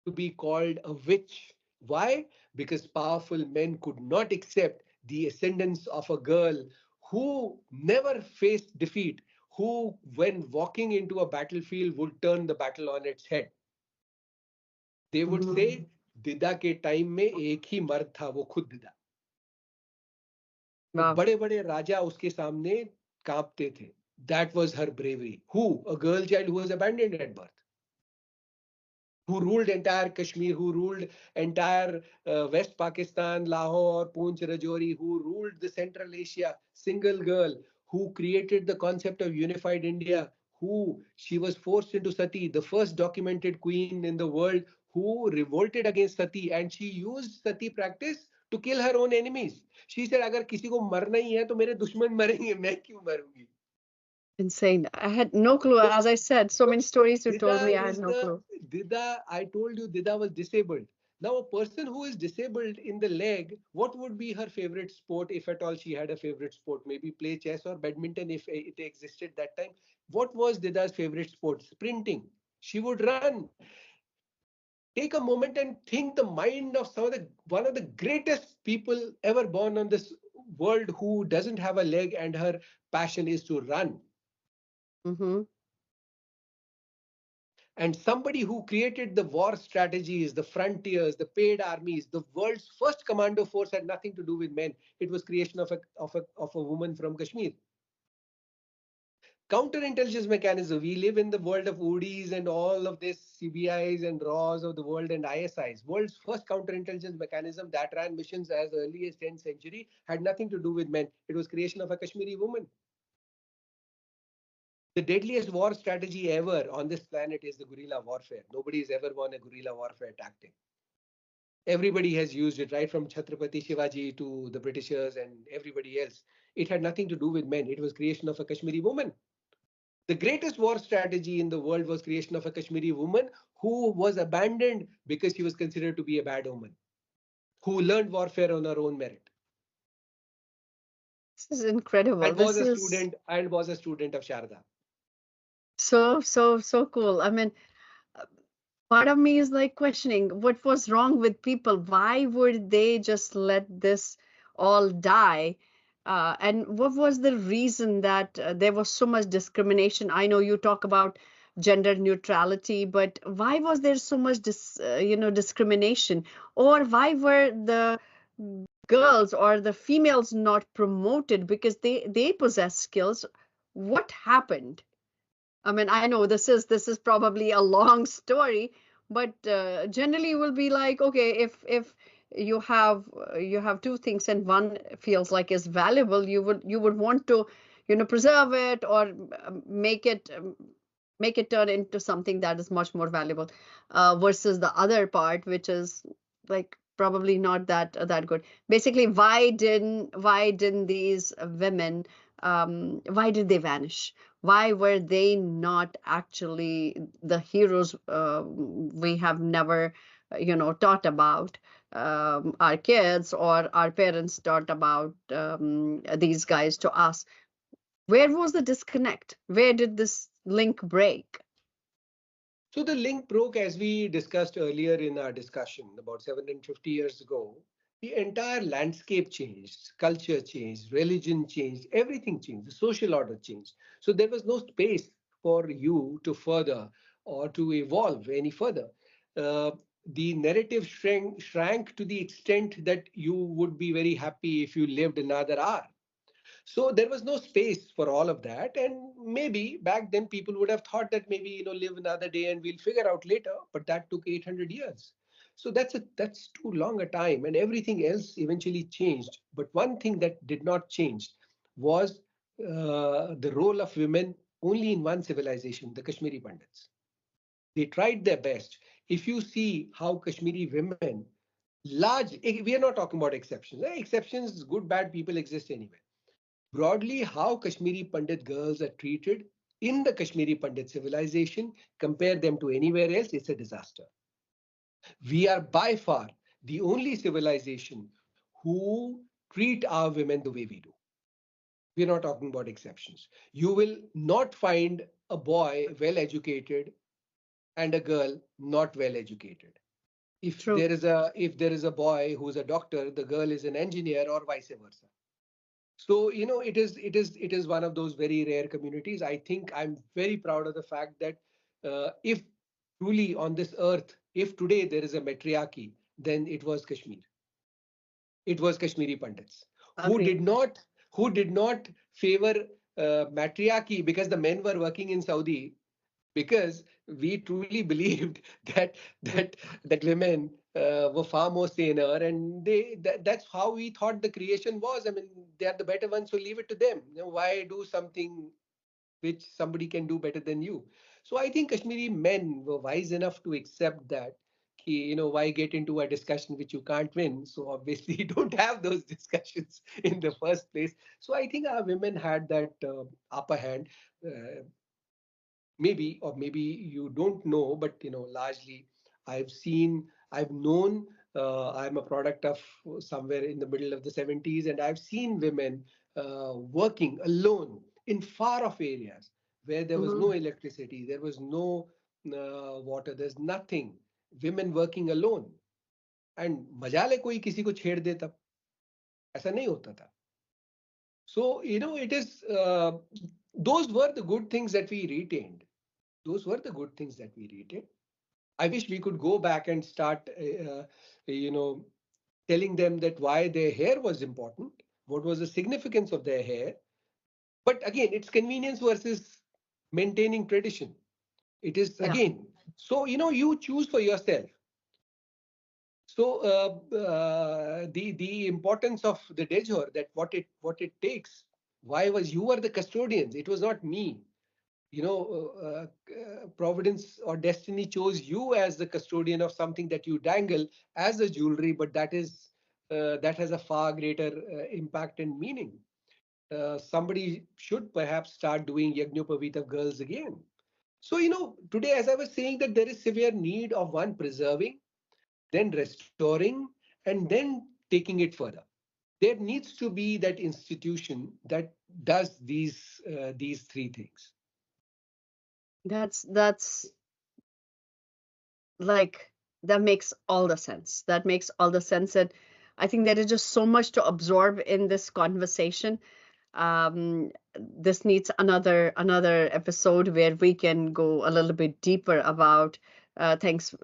to be called a witch. Why? Because powerful men could not accept the ascendance of a girl who never faced defeat, who, when walking into a battlefield, would turn the battle on its head. They would say, दिदा के time में एक ही मर्द था, वो खुद दिदा. तो Wow. बड़े बड़े राजा उसके सामने कांपते थे. That was her bravery. Who? A girl child who was abandoned at birth, who ruled entire Kashmir, who ruled entire West Pakistan, Lahore, Poonch, Rajouri, who ruled the Central Asia, single girl, who created the concept of unified India, who she was forced into sati, the first documented queen in the world who revolted against sati, and she used sati practice to kill her own enemies. She said, अगर किसी को मरना ही है तो मेरे दुश्मन मरेंगे, मैं क्यों मरूंगी? Insane. I had no clue. So, As I said, so so many stories you told me, Didda I had is no the clue. Didda. I told you Didda was disabled. Now, a person who is disabled in the leg, what would be her favorite sport if at all she had a favorite sport? Maybe play chess or badminton if it existed that time. What was Didda's favorite sport? Sprinting. She would run. Take a moment and think the mind of one of the greatest people ever born on this world who doesn't have a leg and her passion is to run. Mm-hmm. And somebody who created the war strategies, the frontiers, the paid armies, the world's first commando force had nothing to do with men. It was creation of a woman from Kashmir. Counterintelligence mechanism. We live in the world of UDIs and all of this CBIs and RAWs of the world and ISIs. World's first counterintelligence mechanism that ran missions as early as 10th century had nothing to do with men. It was creation of a Kashmiri woman. The deadliest war strategy ever on this planet is the guerrilla warfare. Nobody has ever won a guerrilla warfare tactic. Everybody has used it, right from Chhatrapati Shivaji to the Britishers and everybody else. It had nothing to do with men. It was creation of a Kashmiri woman. The greatest war strategy in the world was creation of a Kashmiri woman who was abandoned because she was considered to be a bad woman, who learned warfare on her own merit This is incredible. and was This a is student of Sharda. so cool. I mean, part of me is like questioning what was wrong with people. Why would they just let this all die? And what was the reason that there was so much discrimination? I know you talk about gender neutrality, but why was there so much discrimination? Or why were the girls or the females not promoted because they possess skills? What happened? I mean, I know this is probably a long story, but generally will be like, okay, if you have two things and one feels like is valuable, you would want to, preserve it or make it turn into something that is much more valuable, versus the other part, which is like probably not that good. Basically, why didn't these women, why did they vanish? Why were they not actually the heroes we have never, taught about, our kids or our parents taught about these guys to us? Where was the disconnect? Where did this link break? So the link broke as we discussed earlier in our discussion about 750 years ago. The entire landscape changed, culture changed, religion changed, everything changed, the social order changed. So there was no space for you to further or to evolve any further. Uh, the narrative shrank to the extent that you would be very happy if you lived another hour. So there was no space for all of that. And maybe back then people would have thought that maybe, live another day and we'll figure out later. But that took 800 years. So that's too long a time. And everything else eventually changed. But one thing that did not change was the role of women only in one civilization, the Kashmiri Pandits. They tried their best. If you see how Kashmiri women, we are not talking about exceptions. Exceptions, good, bad people exist anyway. Broadly, how Kashmiri Pandit girls are treated in the Kashmiri Pandit civilization, compare them to anywhere else, it's a disaster. We are by far the only civilization who treat our women the way we do. We're not talking about exceptions. You will not find a boy well educated and a girl not well educated. If True. there is a boy who's a doctor, the girl is an engineer, or vice versa. So it is one of those very rare communities. I think I'm very proud of the fact that if truly on this earth, if today there is a matriarchy, then it was Kashmir. It was Kashmiri Pandits who Agreed. did not favor matriarchy because the men were working in Saudi, because we truly believed that that that women were far more saner, and that's how we thought the creation was. I mean, they are the better ones, so leave it to them. Why do something which somebody can do better than you? So I think Kashmiri men were wise enough to accept that. Why get into a discussion which you can't win? So obviously, you don't have those discussions in the first place. So I think our women had that upper hand. Uh, maybe you don't know, but largely I've known. I'm a product of somewhere in the middle of the 70s, and I've seen women working alone in far off areas where there was no Mhm. electricity, there was no water, there's nothing. Women working alone, and मजाल है कोई किसी को छेड़ दे तब, ऐसा नहीं होता था. So it is those were the good things that we retained. Those were the good things that we retained. I wish we could go back and start, you know, telling them that why their hair was important, what was the significance of their hair. But again, it's convenience versus maintaining tradition. It is Yeah, again, so you choose for yourself. So the importance of the dejhor, that what it takes. Why was you were the custodians? It was not me. Providence or destiny chose you as the custodian of something that you dangle as a jewelry, but that has a far greater impact and meaning. Somebody should perhaps start doing Yagnopavita girls again. So today, as I was saying, that there is severe need of one preserving, then restoring, and then taking it further. There needs to be that institution that does these three things. that's like that makes all the sense. That makes all the sense, and I think there is just so much to absorb in this conversation. This needs another episode where we can go a little bit deeper about things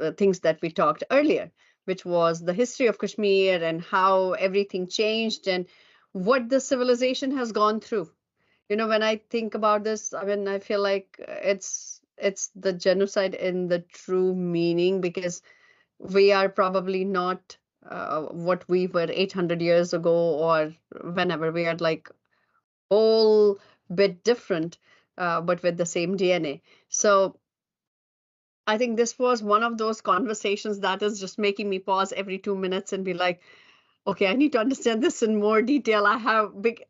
that we talked earlier, which was the history of Kashmir and how everything changed and what the civilization has gone through. When I think about this, I mean, I feel like it's the genocide in the true meaning, because we are probably not what we were 800 years ago, or whenever. We are like whole bit different, but with the same DNA. So I think this was one of those conversations that is just making me pause every 2 minutes and be like, okay, I need to understand this in more detail. I have big,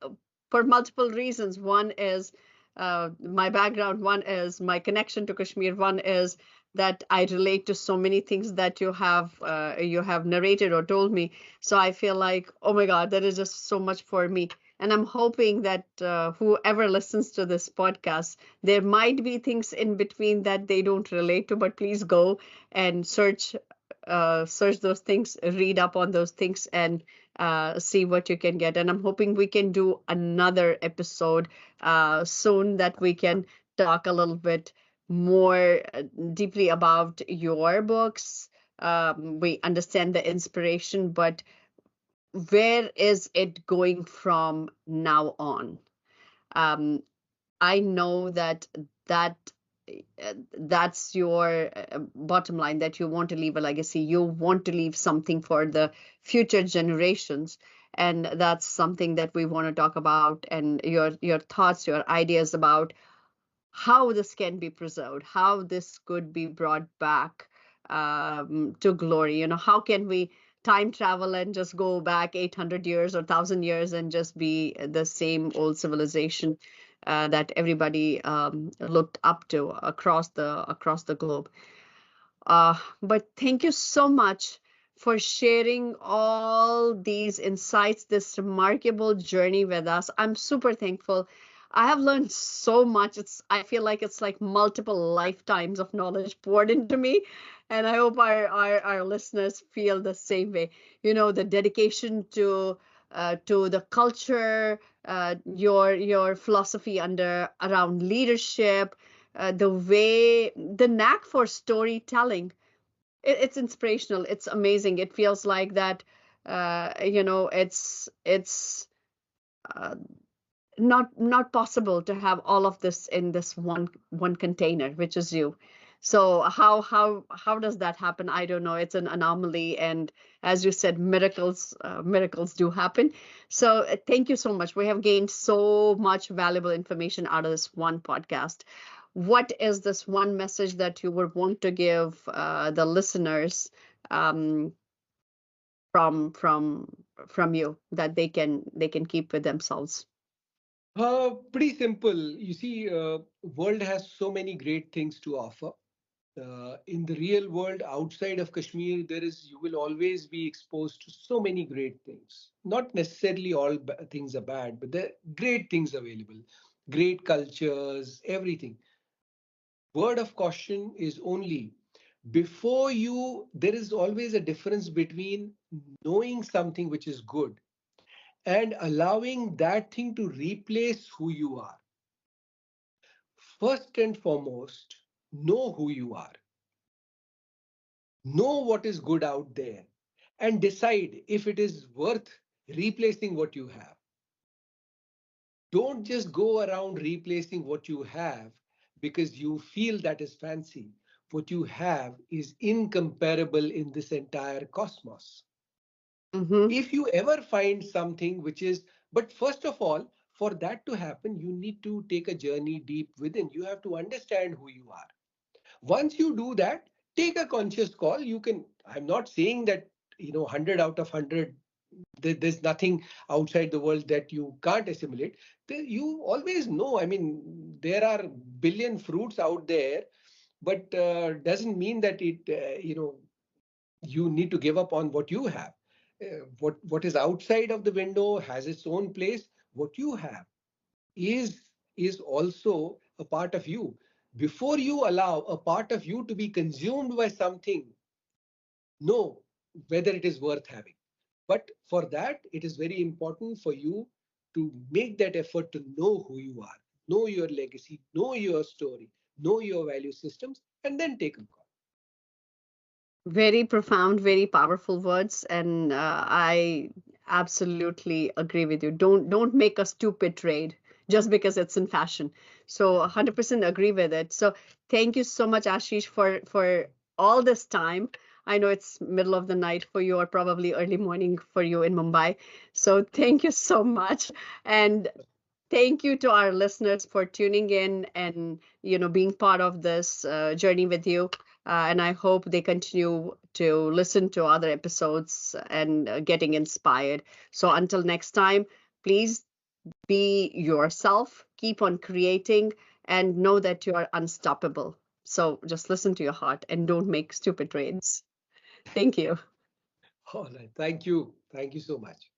for multiple reasons. One is my background. One is my connection to Kashmir. One is that I relate to so many things that you have narrated or told me. So I feel like, oh my God, there is just so much for me. And I'm hoping that whoever listens to this podcast, there might be things in between that they don't relate to, but please go and search those things, read up on those things, and see what you can get. And I'm hoping we can do another episode soon, that we can talk a little bit more deeply about your books. We understand the inspiration, but where is it going from now on? Um, I know that that's your bottom line, that you want to leave a legacy. You want to leave something for the future generations, and that's something that we want to talk about. And your thoughts, your ideas about how this can be preserved, how this could be brought back to glory. How can we time travel and just go back 800 years or 1,000 years and just be the same old civilization that everybody looked up to across the globe. But thank you so much for sharing all these insights, this remarkable journey with us. I'm super thankful. I have learned so much. I feel like it's like multiple lifetimes of knowledge poured into me. And I hope our listeners feel the same way. The dedication to the culture, your philosophy around leadership, the knack for storytelling. It's inspirational. It's amazing. It feels like that. It's uh, not possible to have all of this in this one container, which is you. So how does that happen? I don't know. It's an anomaly, and as you said, miracles do happen. So thank you so much. We have gained so much valuable information out of this one podcast. What is this one message that you would want to give the listeners, um, from you, that they can keep with themselves? Pretty simple. You see, world has so many great things to offer. In the real world outside of Kashmir, you will always be exposed to so many great things. Not necessarily all things are bad, but there are great things available, great cultures, everything. Word of caution is only before you, there is always a difference between knowing something which is good and allowing that thing to replace who you are. First and foremost, know who you are, know what is good out there, and decide if it is worth replacing what you have. Don't just go around replacing what you have because you feel that is fancy. What you have is incomparable in this entire cosmos. Mm-hmm. If you ever find something which is, but first of all, for that to happen, you need to take a journey deep within. You have to understand who you are. Once you do that, take a conscious call. You can, I'm not saying that, 100 out of 100, there's nothing outside the world that you can't assimilate. You always know, I mean, there are billion fruits out there, but doesn't mean that you need to give up on what you have. What is outside of the window has its own place. What you have is is also a part of you. Before you allow a part of you to be consumed by something, know whether it is worth having. But for that, it is very important for you to make that effort to know who you are, know your legacy, know your story, know your value systems, and then take a call. Very profound, very powerful words, and I absolutely agree with you. Don't make a stupid trade just because it's in fashion. So 100% agree with it. So thank you so much, Ashish, for all this time. I know it's middle of the night for you, or probably early morning for you in Mumbai. So thank you so much, and thank you to our listeners for tuning in and being part of this journey with you. And I hope they continue to listen to other episodes and getting inspired. So until next time, please be yourself, keep on creating, and know that you are unstoppable. So just listen to your heart and don't make stupid trades. Thank you. All right. Thank you. Thank you so much.